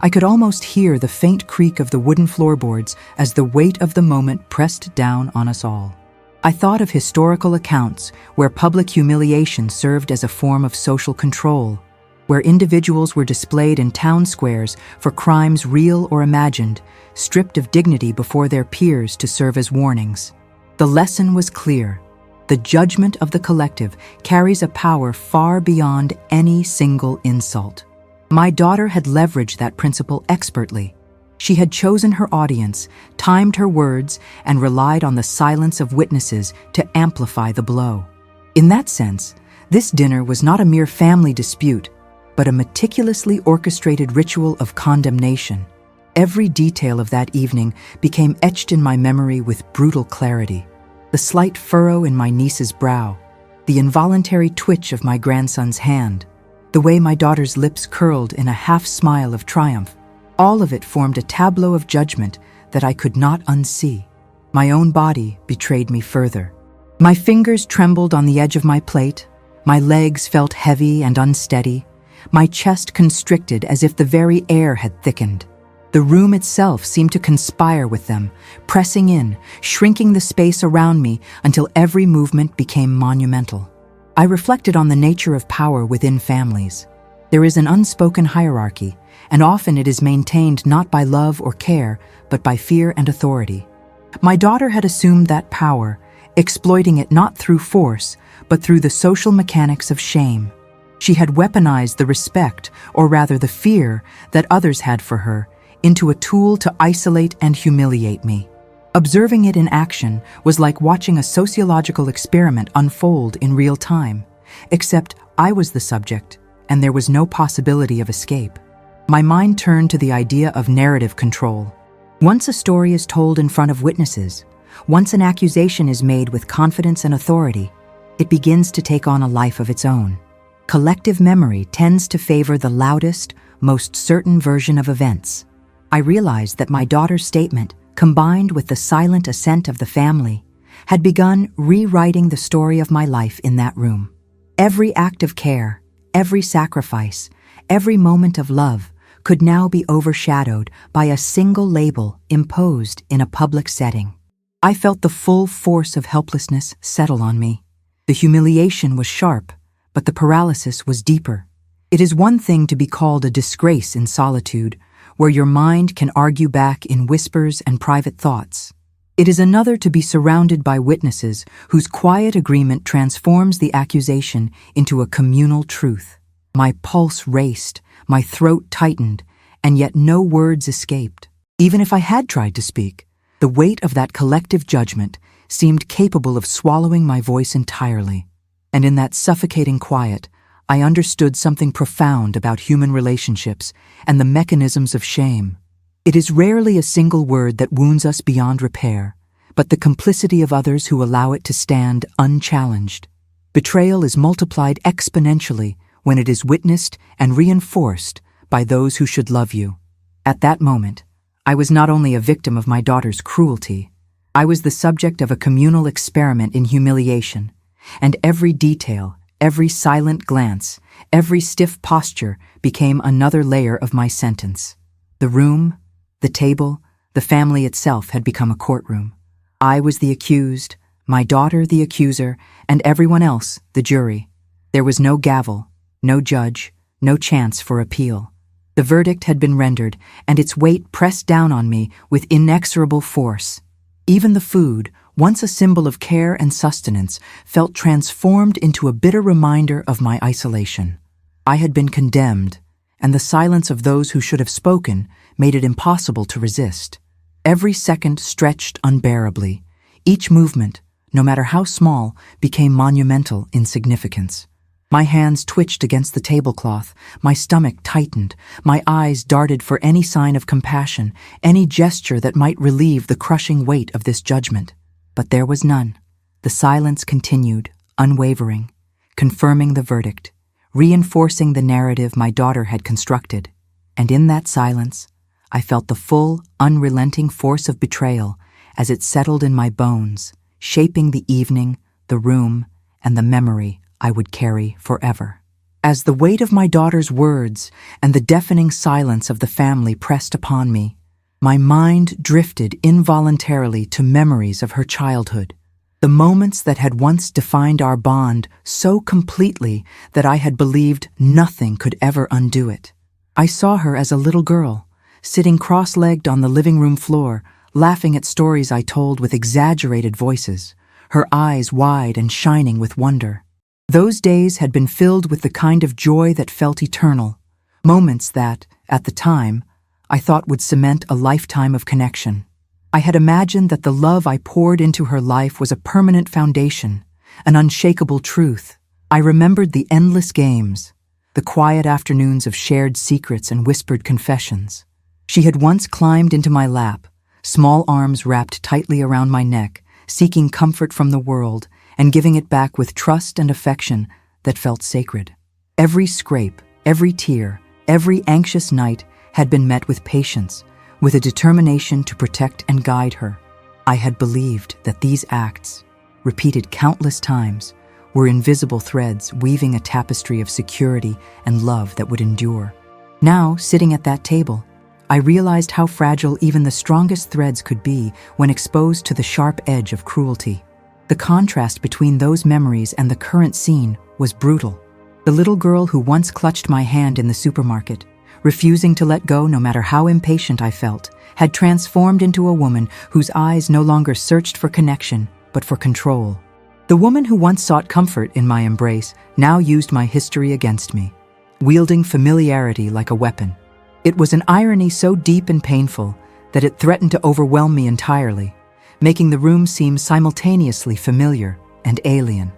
I could almost hear the faint creak of the wooden floorboards as the weight of the moment pressed down on us all. I thought of historical accounts where public humiliation served as a form of social control, where individuals were displayed in town squares for crimes real or imagined, stripped of dignity before their peers to serve as warnings. The lesson was clear. The judgment of the collective carries a power far beyond any single insult. My daughter had leveraged that principle expertly. She had chosen her audience, timed her words, and relied on the silence of witnesses to amplify the blow. In that sense, this dinner was not a mere family dispute, but a meticulously orchestrated ritual of condemnation. Every detail of that evening became etched in my memory with brutal clarity. The slight furrow in my niece's brow, the involuntary twitch of my grandson's hand, the way my daughter's lips curled in a half-smile of triumph, all of it formed a tableau of judgment that I could not unsee. My own body betrayed me further. My fingers trembled on the edge of my plate, my legs felt heavy and unsteady, my chest constricted as if the very air had thickened. The room itself seemed to conspire with them, pressing in, shrinking the space around me until every movement became monumental. I reflected on the nature of power within families. There is an unspoken hierarchy, and often it is maintained not by love or care, but by fear and authority. My daughter had assumed that power, exploiting it not through force, but through the social mechanics of shame. She had weaponized the respect, or rather the fear, that others had for her, into a tool to isolate and humiliate me. Observing it in action was like watching a sociological experiment unfold in real time, except I was the subject, and there was no possibility of escape. My mind turned to the idea of narrative control. Once a story is told in front of witnesses, once an accusation is made with confidence and authority, it begins to take on a life of its own. Collective memory tends to favor the loudest, most certain version of events. I realized that my daughter's statement, combined with the silent assent of the family, had begun rewriting the story of my life in that room. Every act of care, every sacrifice, every moment of love could now be overshadowed by a single label imposed in a public setting. I felt the full force of helplessness settle on me. The humiliation was sharp, but the paralysis was deeper. It is one thing to be called a disgrace in solitude, where your mind can argue back in whispers and private thoughts. It is another to be surrounded by witnesses whose quiet agreement transforms the accusation into a communal truth. My pulse raced, my throat tightened, and yet no words escaped. Even if I had tried to speak, the weight of that collective judgment seemed capable of swallowing my voice entirely. And in that suffocating quiet, I understood something profound about human relationships and the mechanisms of shame. It is rarely a single word that wounds us beyond repair, but the complicity of others who allow it to stand unchallenged. Betrayal is multiplied exponentially when it is witnessed and reinforced by those who should love you. At that moment, I was not only a victim of my daughter's cruelty, I was the subject of a communal experiment in humiliation, and every detail, every silent glance, every stiff posture became another layer of my sentence. The room, the table, the family itself had become a courtroom. I was the accused, my daughter the accuser, and everyone else the jury. There was no gavel, no judge, no chance for appeal. The verdict had been rendered, and its weight pressed down on me with inexorable force. Even the food, once a symbol of care and sustenance, felt transformed into a bitter reminder of my isolation. I had been condemned, and the silence of those who should have spoken made it impossible to resist. Every second stretched unbearably. Each movement, no matter how small, became monumental in significance. My hands twitched against the tablecloth, my stomach tightened, my eyes darted for any sign of compassion, any gesture that might relieve the crushing weight of this judgment. But there was none. The silence continued, unwavering, confirming the verdict, reinforcing the narrative my daughter had constructed. And in that silence, I felt the full, unrelenting force of betrayal as it settled in my bones, shaping the evening, the room, and the memory I would carry forever. As the weight of my daughter's words and the deafening silence of the family pressed upon me, my mind drifted involuntarily to memories of her childhood, the moments that had once defined our bond so completely that I had believed nothing could ever undo it. I saw her as a little girl, sitting cross-legged on the living room floor, laughing at stories I told with exaggerated voices, her eyes wide and shining with wonder. Those days had been filled with the kind of joy that felt eternal, moments that, at the time, I thought would cement a lifetime of connection. I had imagined that the love I poured into her life was a permanent foundation, an unshakable truth. I remembered the endless games, the quiet afternoons of shared secrets and whispered confessions. She had once climbed into my lap, small arms wrapped tightly around my neck, seeking comfort from the world and giving it back with trust and affection that felt sacred. Every scrape, every tear, every anxious night had been met with patience, with a determination to protect and guide her. I had believed that these acts, repeated countless times, were invisible threads weaving a tapestry of security and love that would endure. Now, sitting at that table, I realized how fragile even the strongest threads could be when exposed to the sharp edge of cruelty. The contrast between those memories and the current scene was brutal. The little girl who once clutched my hand in the supermarket, refusing to let go no matter how impatient I felt, had transformed into a woman whose eyes no longer searched for connection, but for control. The woman who once sought comfort in my embrace now used my history against me, wielding familiarity like a weapon. It was an irony so deep and painful that it threatened to overwhelm me entirely, making the room seem simultaneously familiar and alien.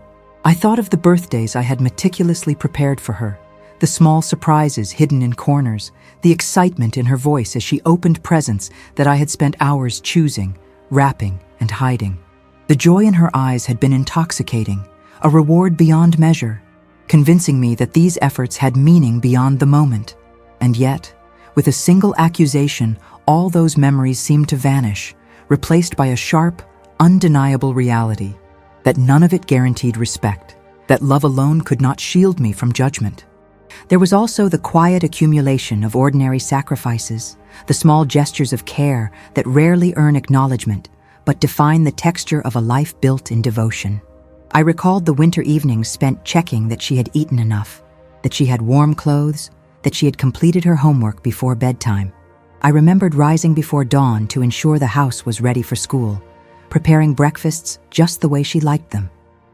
I thought of the birthdays I had meticulously prepared for her, the small surprises hidden in corners, the excitement in her voice as she opened presents that I had spent hours choosing, wrapping, and hiding. The joy in her eyes had been intoxicating, a reward beyond measure, convincing me that these efforts had meaning beyond the moment. And yet, with a single accusation, all those memories seemed to vanish, replaced by a sharp, undeniable reality that none of it guaranteed respect, that love alone could not shield me from judgment. There was also the quiet accumulation of ordinary sacrifices, the small gestures of care that rarely earn acknowledgement, but define the texture of a life built in devotion. I recalled the winter evenings spent checking that she had eaten enough, that she had warm clothes, that she had completed her homework before bedtime. I remembered rising before dawn to ensure the house was ready for school, preparing breakfasts just the way she liked them,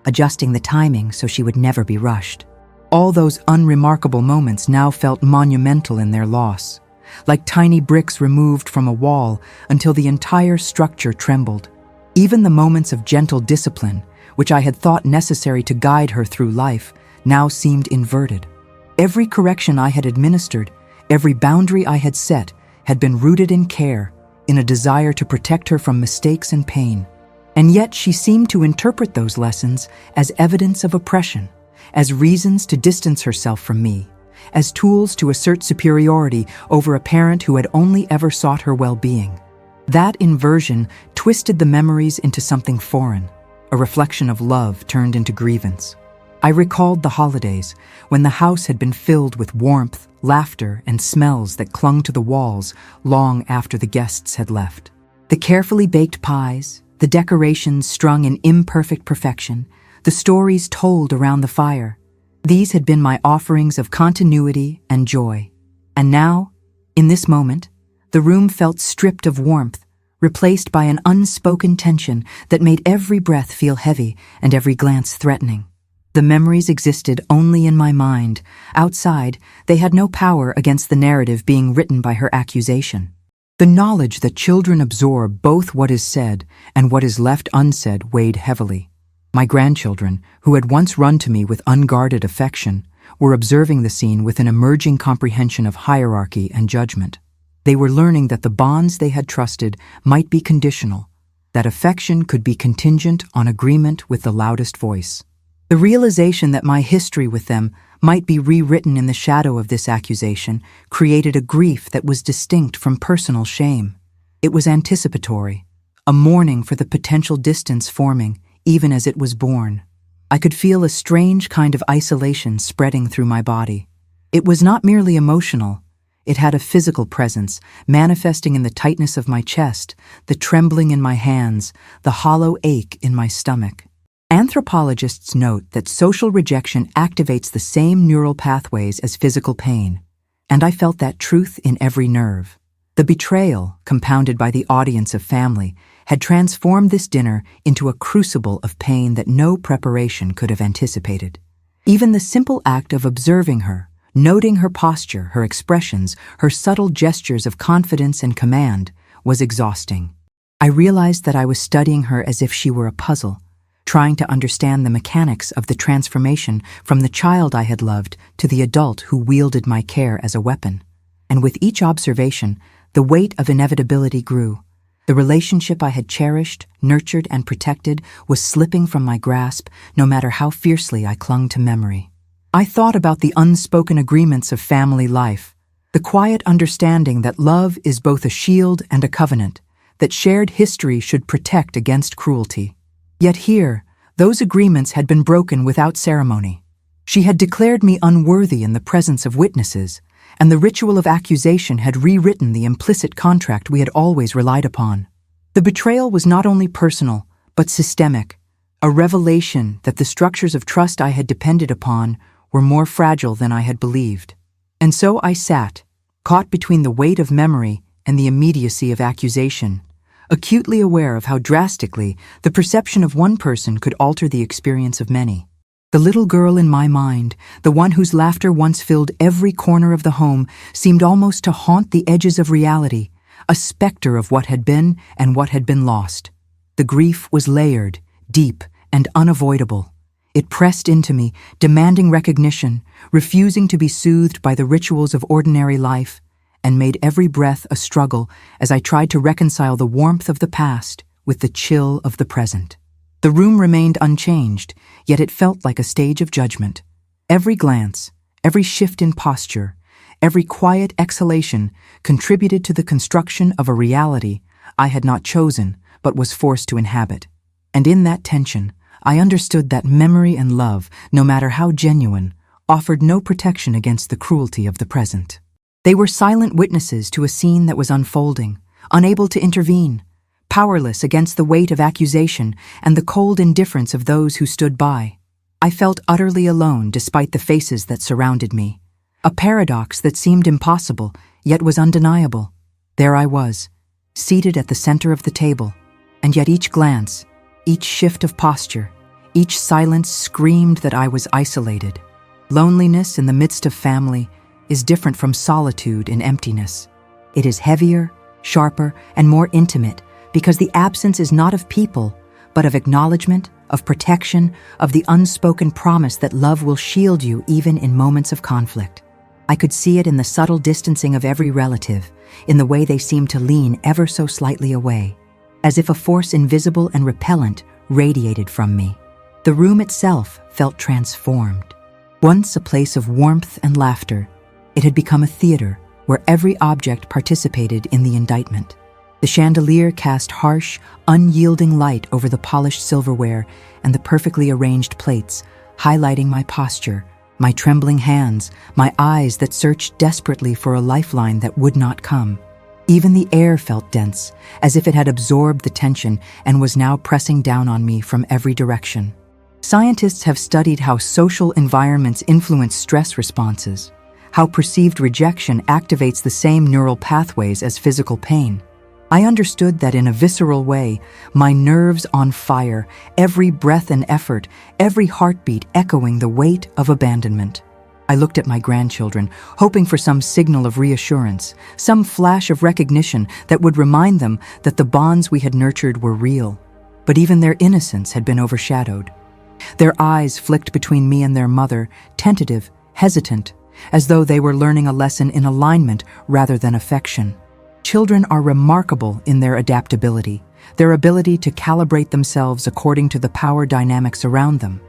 adjusting the timing so she would never be rushed. All those unremarkable moments now felt monumental in their loss, like tiny bricks removed from a wall until the entire structure trembled. Even the moments of gentle discipline, which I had thought necessary to guide her through life, now seemed inverted. Every correction I had administered, every boundary I had set, had been rooted in care, in a desire to protect her from mistakes and pain. And yet she seemed to interpret those lessons as evidence of oppression, as reasons to distance herself from me, as tools to assert superiority over a parent who had only ever sought her well-being. That inversion twisted the memories into something foreign, a reflection of love turned into grievance. I recalled the holidays, when the house had been filled with warmth, laughter, and smells that clung to the walls long after the guests had left. The carefully baked pies, the decorations strung in imperfect perfection, the stories told around the fire. These had been my offerings of continuity and joy. And now, in this moment, the room felt stripped of warmth, replaced by an unspoken tension that made every breath feel heavy and every glance threatening. The memories existed only in my mind. Outside, they had no power against the narrative being written by her accusation. The knowledge that children absorb both what is said and what is left unsaid weighed heavily. My grandchildren, who had once run to me with unguarded affection, were observing the scene with an emerging comprehension of hierarchy and judgment. They were learning that the bonds they had trusted might be conditional, that affection could be contingent on agreement with the loudest voice. The realization that my history with them might be rewritten in the shadow of this accusation created a grief that was distinct from personal shame. It was anticipatory, a mourning for the potential distance forming, even as it was born. I could feel a strange kind of isolation spreading through my body. It was not merely emotional. It had a physical presence, manifesting in the tightness of my chest, the trembling in my hands, the hollow ache in my stomach. Anthropologists note that social rejection activates the same neural pathways as physical pain, and I felt that truth in every nerve. The betrayal, compounded by the audience of family, had transformed this dinner into a crucible of pain that no preparation could have anticipated. Even the simple act of observing her, noting her posture, her expressions, her subtle gestures of confidence and command, was exhausting. I realized that I was studying her as if she were a puzzle, trying to understand the mechanics of the transformation from the child I had loved to the adult who wielded my care as a weapon. And with each observation, the weight of inevitability grew. The relationship I had cherished, nurtured, and protected was slipping from my grasp, no matter how fiercely I clung to memory. I thought about the unspoken agreements of family life, the quiet understanding that love is both a shield and a covenant, that shared history should protect against cruelty. Yet here, those agreements had been broken without ceremony. She had declared me unworthy in the presence of witnesses, and the ritual of accusation had rewritten the implicit contract we had always relied upon. The betrayal was not only personal, but systemic, a revelation that the structures of trust I had depended upon were more fragile than I had believed. And so I sat, caught between the weight of memory and the immediacy of accusation, acutely aware of how drastically the perception of one person could alter the experience of many. The little girl in my mind, the one whose laughter once filled every corner of the home, seemed almost to haunt the edges of reality, a specter of what had been and what had been lost. The grief was layered, deep, and unavoidable. It pressed into me, demanding recognition, refusing to be soothed by the rituals of ordinary life, and made every breath a struggle as I tried to reconcile the warmth of the past with the chill of the present. The room remained unchanged, yet it felt like a stage of judgment. Every glance, every shift in posture, every quiet exhalation contributed to the construction of a reality I had not chosen but was forced to inhabit. And in that tension, I understood that memory and love, no matter how genuine, offered no protection against the cruelty of the present. They were silent witnesses to a scene that was unfolding, unable to intervene, powerless against the weight of accusation and the cold indifference of those who stood by. I felt utterly alone despite the faces that surrounded me, a paradox that seemed impossible, yet was undeniable. There I was, seated at the center of the table, and yet each glance, each shift of posture, each silence screamed that I was isolated. Loneliness in the midst of family is different from solitude in emptiness. It is heavier, sharper, and more intimate because the absence is not of people, but of acknowledgement, of protection, of the unspoken promise that love will shield you even in moments of conflict. I could see it in the subtle distancing of every relative, in the way they seemed to lean ever so slightly away, as if a force invisible and repellent radiated from me. The room itself felt transformed. Once a place of warmth and laughter, it had become a theater where every object participated in the indictment. The chandelier cast harsh, unyielding light over the polished silverware and the perfectly arranged plates, highlighting my posture, my trembling hands, my eyes that searched desperately for a lifeline that would not come. Even the air felt dense, as if it had absorbed the tension and was now pressing down on me from every direction. Scientists have studied how social environments influence stress responses, how perceived rejection activates the same neural pathways as physical pain. I understood that in a visceral way, my nerves on fire, every breath and effort, every heartbeat echoing the weight of abandonment. I looked at my grandchildren, hoping for some signal of reassurance, some flash of recognition that would remind them that the bonds we had nurtured were real. But even their innocence had been overshadowed. Their eyes flicked between me and their mother, tentative, hesitant, as though they were learning a lesson in alignment rather than affection. Children are remarkable in their adaptability, their ability to calibrate themselves according to the power dynamics around them.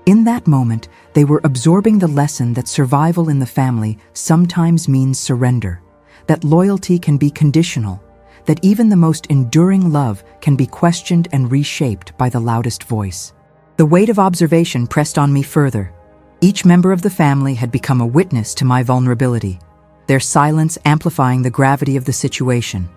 In that moment, they were absorbing the lesson that survival in the family sometimes means surrender, that loyalty can be conditional, that even the most enduring love can be questioned and reshaped by the loudest voice. The weight of observation pressed on me further. Each member of the family had become a witness to my vulnerability, their silence amplifying the gravity of the situation.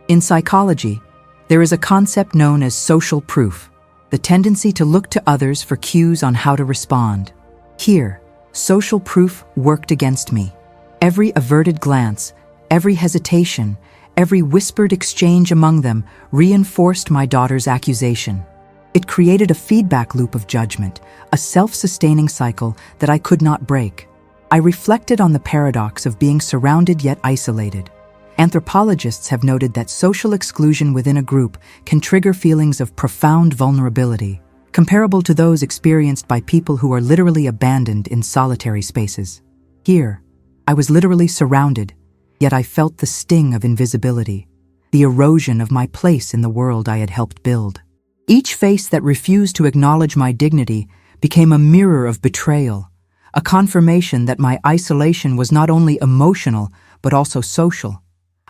In psychology, there is a concept known as social proof, the tendency to look to others for cues on how to respond. Here, social proof worked against me. Every averted glance, every hesitation, every whispered exchange among them reinforced my daughter's accusation. It created a feedback loop of judgment, a self-sustaining cycle that I could not break. I reflected on the paradox of being surrounded yet isolated. Anthropologists have noted that social exclusion within a group can trigger feelings of profound vulnerability, comparable to those experienced by people who are literally abandoned in solitary spaces. Here, I was literally surrounded, yet I felt the sting of invisibility, the erosion of my place in the world I had helped build. Each face that refused to acknowledge my dignity became a mirror of betrayal, a confirmation that my isolation was not only emotional, but also social.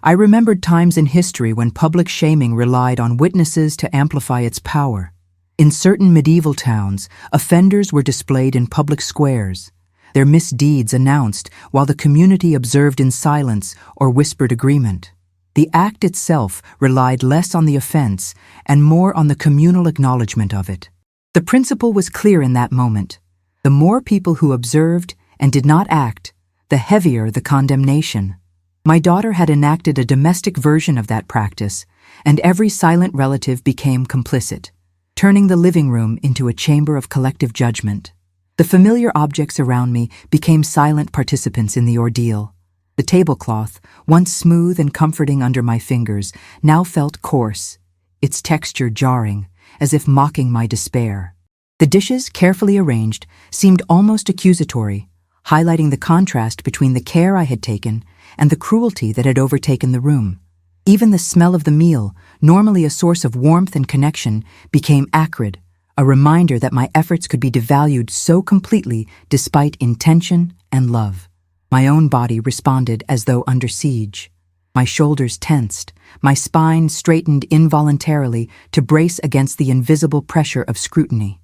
I remembered times in history when public shaming relied on witnesses to amplify its power. In certain medieval towns, offenders were displayed in public squares, their misdeeds announced while the community observed in silence or whispered agreement. The act itself relied less on the offense and more on the communal acknowledgement of it. The principle was clear in that moment. The more people who observed, and did not act, the heavier the condemnation. My daughter had enacted a domestic version of that practice, and every silent relative became complicit, turning the living room into a chamber of collective judgment. The familiar objects around me became silent participants in the ordeal. The tablecloth, once smooth and comforting under my fingers, now felt coarse, its texture jarring, as if mocking my despair. The dishes, carefully arranged, seemed almost accusatory, highlighting the contrast between the care I had taken and the cruelty that had overtaken the room. Even the smell of the meal, normally a source of warmth and connection, became acrid, a reminder that my efforts could be devalued so completely despite intention and love. My own body responded as though under siege. My shoulders tensed, my spine straightened involuntarily to brace against the invisible pressure of scrutiny.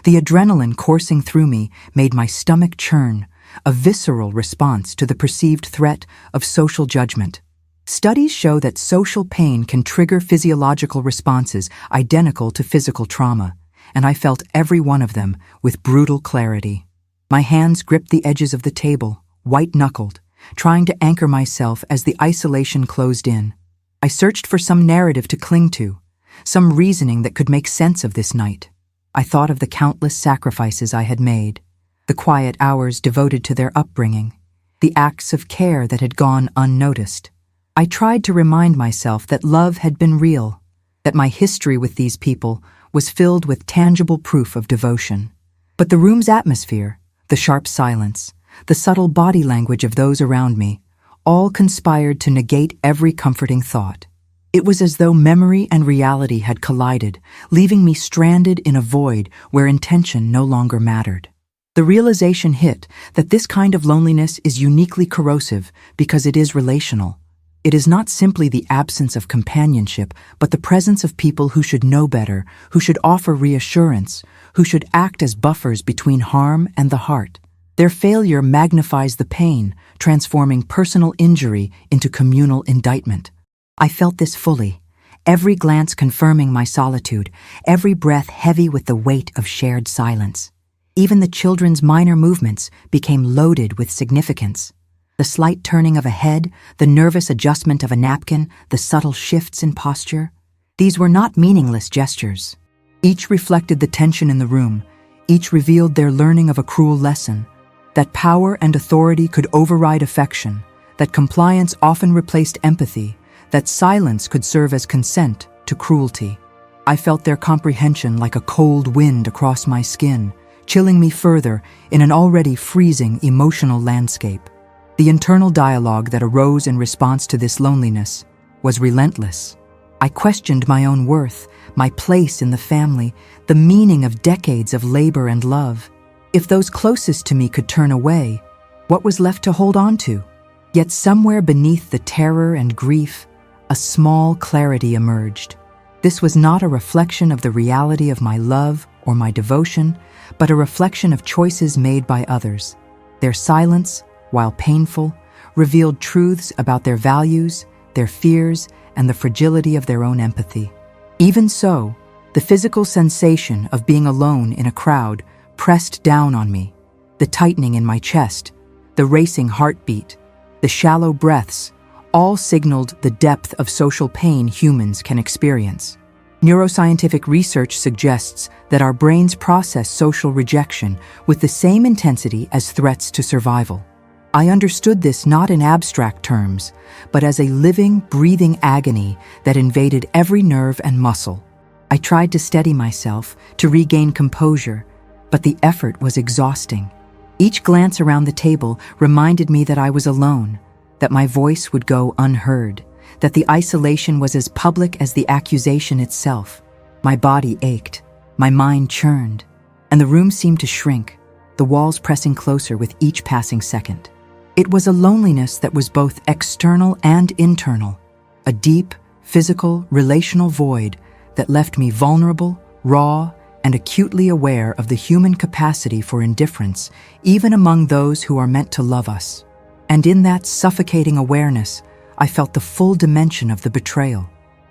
The adrenaline coursing through me made my stomach churn, a visceral response to the perceived threat of social judgment. Studies show that social pain can trigger physiological responses identical to physical trauma, and I felt every one of them with brutal clarity. My hands gripped the edges of the table, white-knuckled, trying to anchor myself as the isolation closed in. I searched for some narrative to cling to, some reasoning that could make sense of this night. I thought of the countless sacrifices I had made, the quiet hours devoted to their upbringing, the acts of care that had gone unnoticed. I tried to remind myself that love had been real, that my history with these people was filled with tangible proof of devotion. But the room's atmosphere, the sharp silence, the subtle body language of those around me, all conspired to negate every comforting thought. It was as though memory and reality had collided, leaving me stranded in a void where intention no longer mattered. The realization hit that this kind of loneliness is uniquely corrosive because it is relational. It is not simply the absence of companionship, but the presence of people who should know better, who should offer reassurance, who should act as buffers between harm and the heart. Their failure magnifies the pain, transforming personal injury into communal indictment. I felt this fully, every glance confirming my solitude, every breath heavy with the weight of shared silence. Even the children's minor movements became loaded with significance. The slight turning of a head, the nervous adjustment of a napkin, the subtle shifts in posture. These were not meaningless gestures. Each reflected the tension in the room, each revealed their learning of a cruel lesson. That power and authority could override affection, that compliance often replaced empathy, that silence could serve as consent to cruelty. I felt their comprehension like a cold wind across my skin, chilling me further in an already freezing emotional landscape. The internal dialogue that arose in response to this loneliness was relentless. I questioned my own worth, my place in the family, the meaning of decades of labor and love. If those closest to me could turn away, what was left to hold on to? Yet somewhere beneath the terror and grief, a small clarity emerged. This was not a reflection of the reality of my love or my devotion, but a reflection of choices made by others. Their silence, while painful, revealed truths about their values, their fears, and the fragility of their own empathy. Even so, the physical sensation of being alone in a crowd pressed down on me. The tightening in my chest, the racing heartbeat, the shallow breaths, all signaled the depth of social pain humans can experience. Neuroscientific research suggests that our brains process social rejection with the same intensity as threats to survival. I understood this not in abstract terms, but as a living, breathing agony that invaded every nerve and muscle. I tried to steady myself, to regain composure, but the effort was exhausting. Each glance around the table reminded me that I was alone, that my voice would go unheard, that the isolation was as public as the accusation itself. My body ached, my mind churned, and the room seemed to shrink, the walls pressing closer with each passing second. It was a loneliness that was both external and internal, a deep, physical, relational void that left me vulnerable, raw, and acutely aware of the human capacity for indifference, even among those who are meant to love us. And in that suffocating awareness, I felt the full dimension of the betrayal.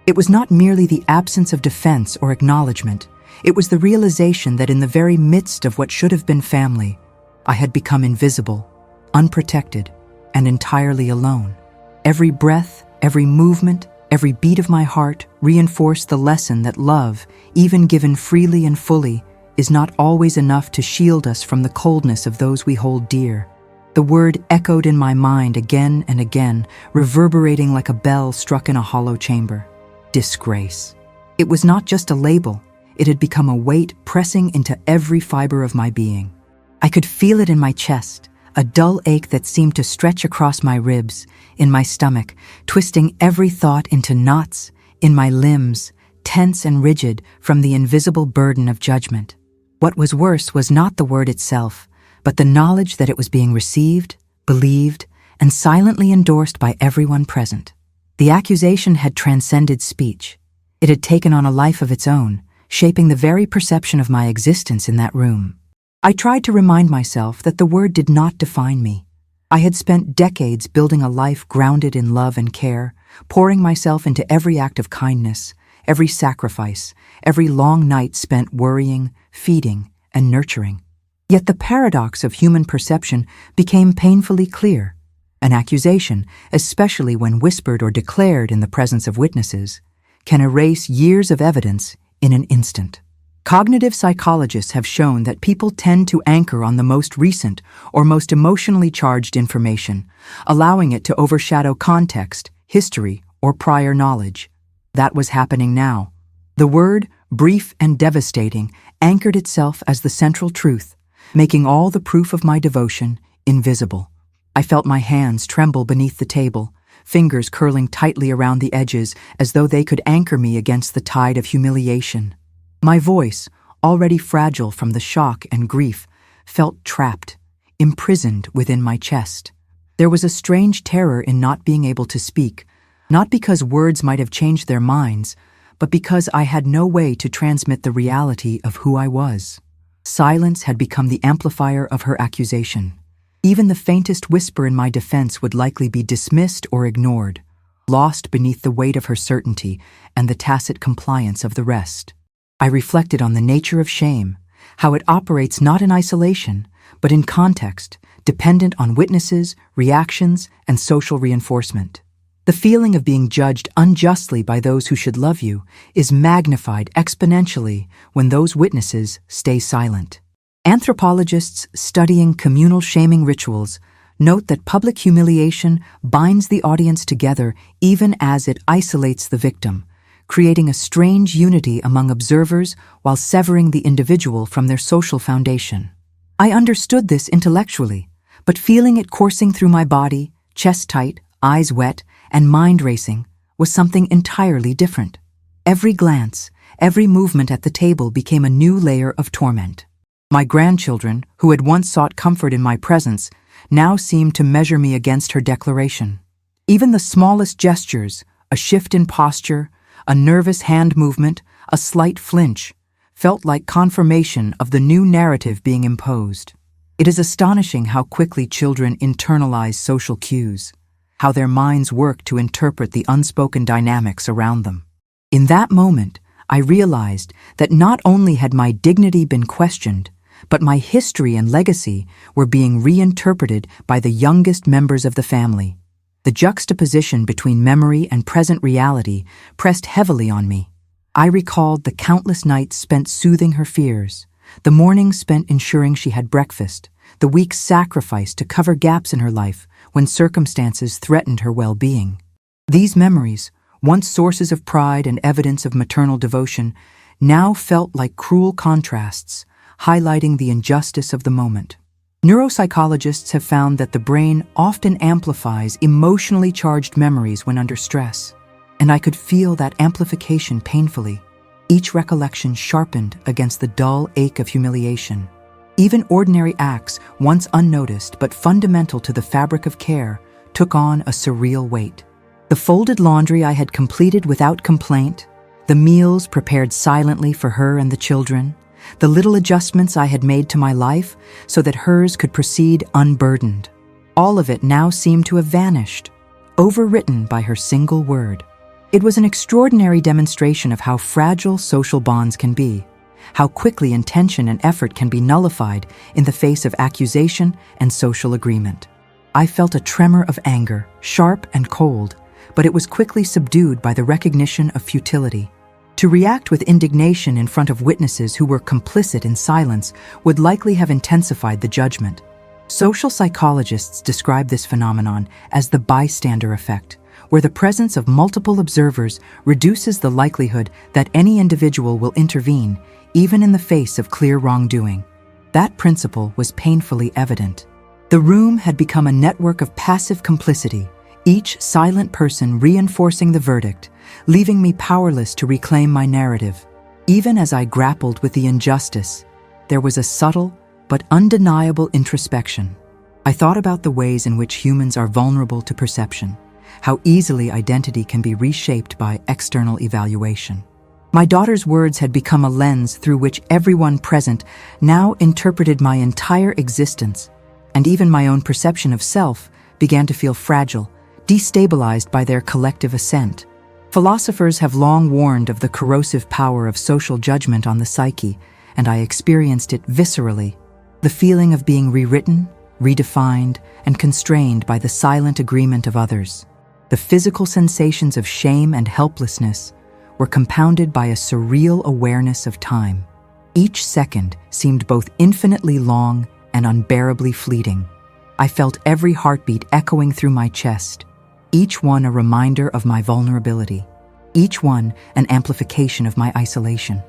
It was not merely the absence of defense or acknowledgement. It was the realization that in the very midst of what should have been family, I had become invisible, unprotected, and entirely alone. Every breath, every movement, every beat of my heart reinforced the lesson that love, even given freely and fully, is not always enough to shield us from the coldness of those we hold dear. The word echoed in my mind again and again, reverberating like a bell struck in a hollow chamber. Disgrace. It was not just a label, it had become a weight pressing into every fiber of my being. I could feel it in my chest, a dull ache that seemed to stretch across my ribs, in my stomach, twisting every thought into knots, in my limbs, tense and rigid from the invisible burden of judgment. What was worse was not the word itself, but the knowledge that it was being received, believed, and silently endorsed by everyone present. The accusation had transcended speech. It had taken on a life of its own, shaping the very perception of my existence in that room. I tried to remind myself that the word did not define me. I had spent decades building a life grounded in love and care, pouring myself into every act of kindness, every sacrifice, every long night spent worrying, feeding, and nurturing. Yet the paradox of human perception became painfully clear. An accusation, especially when whispered or declared in the presence of witnesses, can erase years of evidence in an instant. Cognitive psychologists have shown that people tend to anchor on the most recent or most emotionally charged information, allowing it to overshadow context, history, or prior knowledge. That was happening now. The word, brief and devastating, anchored itself as the central truth, making all the proof of my devotion invisible. I felt my hands tremble beneath the table, fingers curling tightly around the edges as though they could anchor me against the tide of humiliation. My voice, already fragile from the shock and grief, felt trapped, imprisoned within my chest. There was a strange terror in not being able to speak, not because words might have changed their minds, but because I had no way to transmit the reality of who I was. Silence had become the amplifier of her accusation. Even the faintest whisper in my defense would likely be dismissed or ignored, lost beneath the weight of her certainty and the tacit compliance of the rest. I reflected on the nature of shame, how it operates not in isolation, but in context, dependent on witnesses, reactions, and social reinforcement. The feeling of being judged unjustly by those who should love you is magnified exponentially when those witnesses stay silent. Anthropologists studying communal shaming rituals note that public humiliation binds the audience together even as it isolates the victim, creating a strange unity among observers while severing the individual from their social foundation. I understood this intellectually, but feeling it coursing through my body, chest tight, eyes wet, and mind racing, was something entirely different. Every glance, every movement at the table became a new layer of torment. My grandchildren, who had once sought comfort in my presence, now seemed to measure me against her declaration. Even the smallest gestures, a shift in posture, a nervous hand movement, a slight flinch, felt like confirmation of the new narrative being imposed. It is astonishing how quickly children internalize social cues, how their minds work to interpret the unspoken dynamics around them. In that moment, I realized that not only had my dignity been questioned, but my history and legacy were being reinterpreted by the youngest members of the family. The juxtaposition between memory and present reality pressed heavily on me. I recalled the countless nights spent soothing her fears, the mornings spent ensuring she had breakfast, the weeks sacrificed to cover gaps in her life when circumstances threatened her well-being. These memories, once sources of pride and evidence of maternal devotion, now felt like cruel contrasts, highlighting the injustice of the moment. Neuropsychologists have found that the brain often amplifies emotionally charged memories when under stress, and I could feel that amplification painfully, each recollection sharpened against the dull ache of humiliation. Even ordinary acts, once unnoticed but fundamental to the fabric of care, took on a surreal weight. The folded laundry I had completed without complaint, the meals prepared silently for her and the children, the little adjustments I had made to my life so that hers could proceed unburdened. All of it now seemed to have vanished, overwritten by her single word. It was an extraordinary demonstration of how fragile social bonds can be, how quickly intention and effort can be nullified in the face of accusation and social agreement. I felt a tremor of anger, sharp and cold, but it was quickly subdued by the recognition of futility. To react with indignation in front of witnesses who were complicit in silence would likely have intensified the judgment. Social psychologists describe this phenomenon as the bystander effect, where the presence of multiple observers reduces the likelihood that any individual will intervene, even in the face of clear wrongdoing. That principle was painfully evident. The room had become a network of passive complicity, each silent person reinforcing the verdict, leaving me powerless to reclaim my narrative. Even as I grappled with the injustice, there was a subtle but undeniable introspection. I thought about the ways in which humans are vulnerable to perception, how easily identity can be reshaped by external evaluation. My daughter's words had become a lens through which everyone present now interpreted my entire existence, and even my own perception of self began to feel fragile, destabilized by their collective assent. Philosophers have long warned of the corrosive power of social judgment on the psyche, and I experienced it viscerally. The feeling of being rewritten, redefined, and constrained by the silent agreement of others. The physical sensations of shame and helplessness were compounded by a surreal awareness of time. Each second seemed both infinitely long and unbearably fleeting. I felt every heartbeat echoing through my chest, each one a reminder of my vulnerability, each one an amplification of my isolation.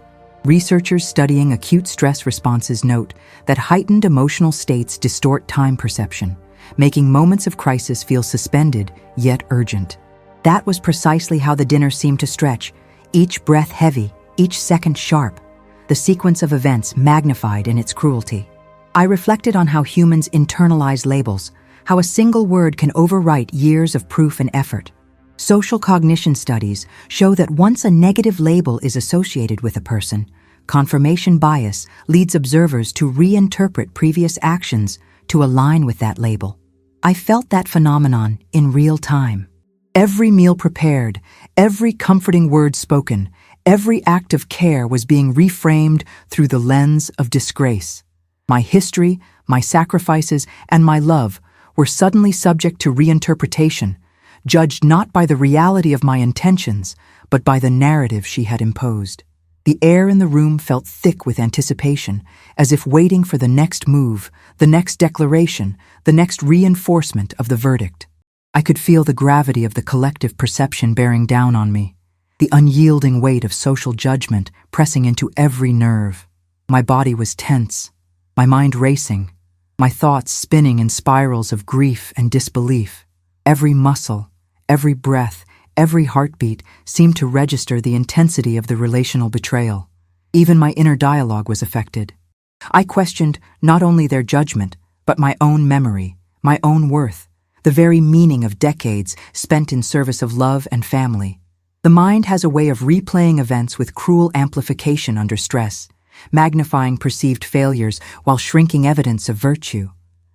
Researchers studying acute stress responses note that heightened emotional states distort time perception, making moments of crisis feel suspended yet urgent. That was precisely how the dinner seemed to stretch, each breath heavy, each second sharp, the sequence of events magnified in its cruelty. I reflected on how humans internalize labels, how a single word can overwrite years of proof and effort. Social cognition studies show that once a negative label is associated with a person, confirmation bias leads observers to reinterpret previous actions to align with that label. I felt that phenomenon in real time. Every meal prepared, every comforting word spoken, every act of care was being reframed through the lens of disgrace. My history, my sacrifices, and my love were suddenly subject to reinterpretation, judged not by the reality of my intentions, but by the narrative she had imposed. The air in the room felt thick with anticipation, as if waiting for the next move, the next declaration, the next reinforcement of the verdict. I could feel the gravity of the collective perception bearing down on me, the unyielding weight of social judgment pressing into every nerve. My body was tense, my mind racing, my thoughts spinning in spirals of grief and disbelief. Every muscle, every breath, every heartbeat seemed to register the intensity of the relational betrayal. Even my inner dialogue was affected. I questioned not only their judgment, but my own memory, my own worth, the very meaning of decades spent in service of love and family. The mind has a way of replaying events with cruel amplification under stress, magnifying perceived failures while shrinking evidence of virtue.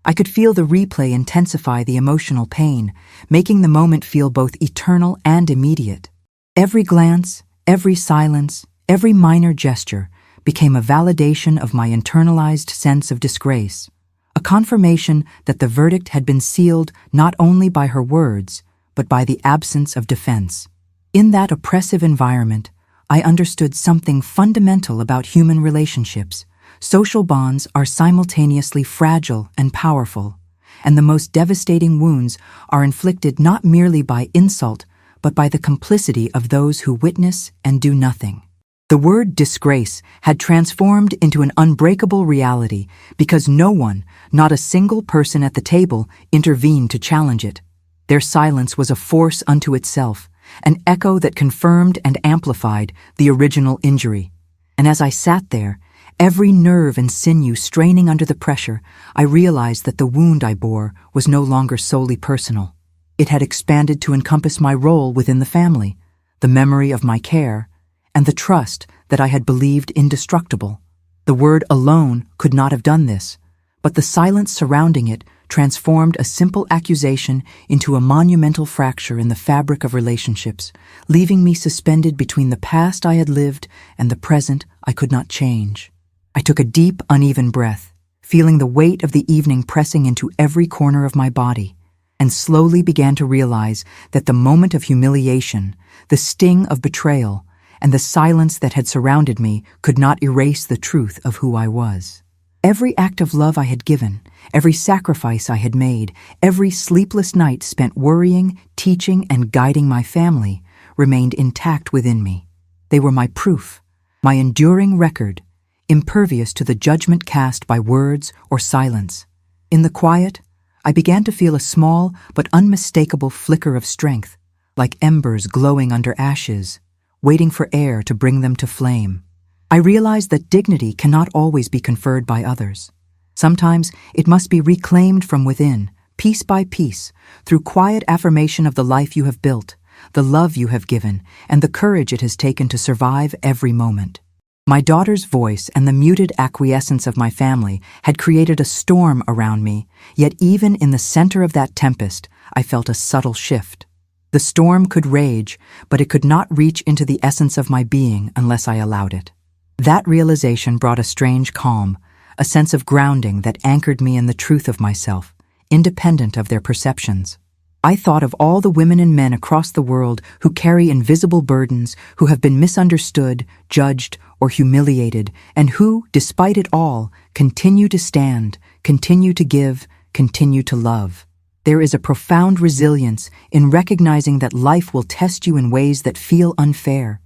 I could feel the replay intensify the emotional pain, making the moment feel both eternal and immediate. Every glance, every silence, every minor gesture became a validation of my internalized sense of disgrace, a confirmation that the verdict had been sealed not only by her words, but by the absence of defense. In that oppressive environment, I understood something fundamental about human relationships. Social bonds are simultaneously fragile and powerful, and the most devastating wounds are inflicted not merely by insult, but by the complicity of those who witness and do nothing. The word disgrace had transformed into an unbreakable reality because no one, not a single person at the table, intervened to challenge it. Their silence was a force unto itself, an echo that confirmed and amplified the original injury. And as I sat there, every nerve and sinew straining under the pressure, I realized that the wound I bore was no longer solely personal. It had expanded to encompass my role within the family, the memory of my care, and the trust that I had believed indestructible. The word alone could not have done this, but the silence surrounding it transformed a simple accusation into a monumental fracture in the fabric of relationships, leaving me suspended between the past I had lived and the present I could not change. I took a deep, uneven breath, feeling the weight of the evening pressing into every corner of my body, and slowly began to realize that the moment of humiliation, the sting of betrayal, and the silence that had surrounded me could not erase the truth of who I was. Every act of love I had given, every sacrifice I had made, every sleepless night spent worrying, teaching, and guiding my family remained intact within me. They were my proof, my enduring record, impervious to the judgment cast by words or silence. In the quiet, I began to feel a small but unmistakable flicker of strength, like embers glowing under ashes, waiting for air to bring them to flame. I realized that dignity cannot always be conferred by others. Sometimes it must be reclaimed from within, piece by piece, through quiet affirmation of the life you have built, the love you have given, and the courage it has taken to survive every moment. My daughter's voice and the muted acquiescence of my family had created a storm around me, yet even in the center of that tempest, I felt a subtle shift. The storm could rage, but it could not reach into the essence of my being unless I allowed it. That realization brought a strange calm, a sense of grounding that anchored me in the truth of myself, independent of their perceptions. I thought of all the women and men across the world who carry invisible burdens, who have been misunderstood, judged, or humiliated, and who, despite it all, continue to stand, continue to give, continue to love. There is a profound resilience in recognizing that life will test you in ways that feel unfair,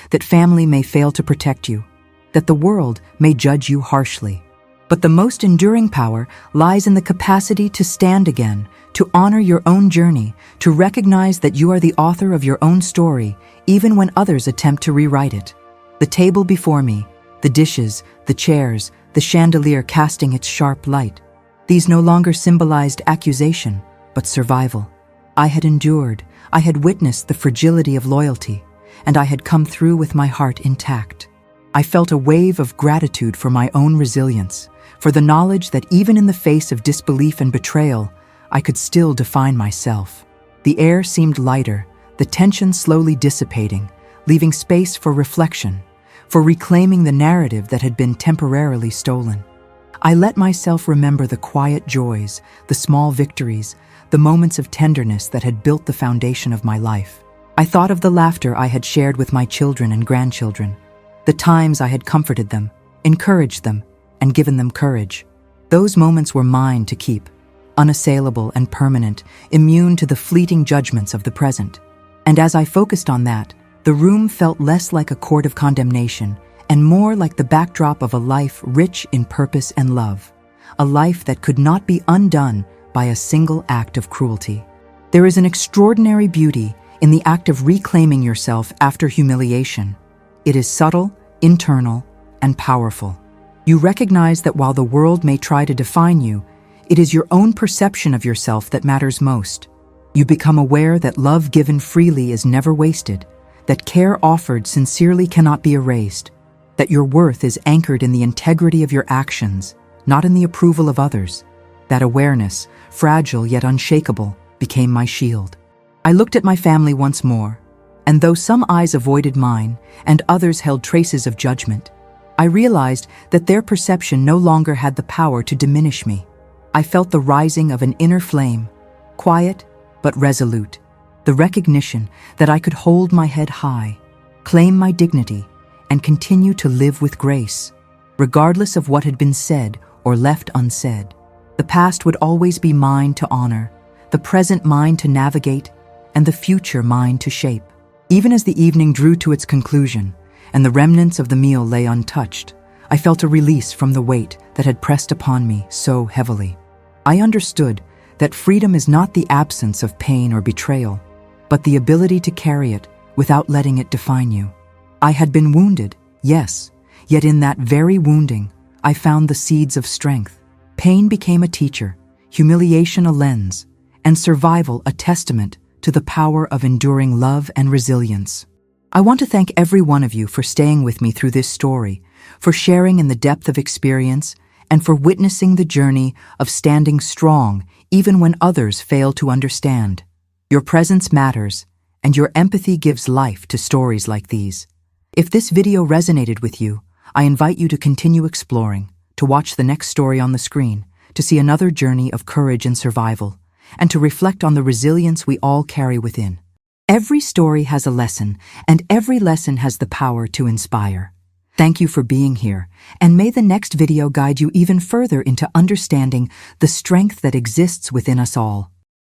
that family may fail to protect you, that the world may judge you harshly. But the most enduring power lies in the capacity to stand again, to honor your own journey, to recognize that you are the author of your own story, even when others attempt to rewrite it. The table before me, the dishes, the chairs, the chandelier casting its sharp light, these no longer symbolized accusation, but survival. I had endured, I had witnessed the fragility of loyalty, and I had come through with my heart intact. I felt a wave of gratitude for my own resilience, for the knowledge that even in the face of disbelief and betrayal, I could still define myself. The air seemed lighter, the tension slowly dissipating, leaving space for reflection, for reclaiming the narrative that had been temporarily stolen. I let myself remember the quiet joys, the small victories, the moments of tenderness that had built the foundation of my life. I thought of the laughter I had shared with my children and grandchildren, the times I had comforted them, encouraged them, and given them courage. Those moments were mine to keep, unassailable and permanent, immune to the fleeting judgments of the present. And as I focused on that, the room felt less like a court of condemnation and more like the backdrop of a life rich in purpose and love, a life that could not be undone by a single act of cruelty. There is an extraordinary beauty in the act of reclaiming yourself after humiliation. It is subtle, internal, and powerful. You recognize that while the world may try to define you, it is your own perception of yourself that matters most. You become aware that love given freely is never wasted, that care offered sincerely cannot be erased, that your worth is anchored in the integrity of your actions, not in the approval of others. That awareness, fragile yet unshakable, became my shield. I looked at my family once more, and though some eyes avoided mine and others held traces of judgment, I realized that their perception no longer had the power to diminish me. I felt the rising of an inner flame, quiet but resolute, the recognition that I could hold my head high, claim my dignity, and continue to live with grace, regardless of what had been said or left unsaid. The past would always be mine to honor, the present mine to navigate, and the future mine to shape. Even as the evening drew to its conclusion, and the remnants of the meal lay untouched, I felt a release from the weight that had pressed upon me so heavily. I understood that freedom is not the absence of pain or betrayal, but the ability to carry it without letting it define you. I had been wounded, yes, yet in that very wounding, I found the seeds of strength. Pain became a teacher, humiliation a lens, and survival a testament to the power of enduring love and resilience. I want to thank every one of you for staying with me through this story, for sharing in the depth of experience, and for witnessing the journey of standing strong even when others fail to understand. Your presence matters, and your empathy gives life to stories like these. If this video resonated with you, I invite you to continue exploring, to watch the next story on the screen, to see another journey of courage and survival, and to reflect on the resilience we all carry within. Every story has a lesson, and every lesson has the power to inspire. Thank you for being here, and may the next video guide you even further into understanding the strength that exists within us all.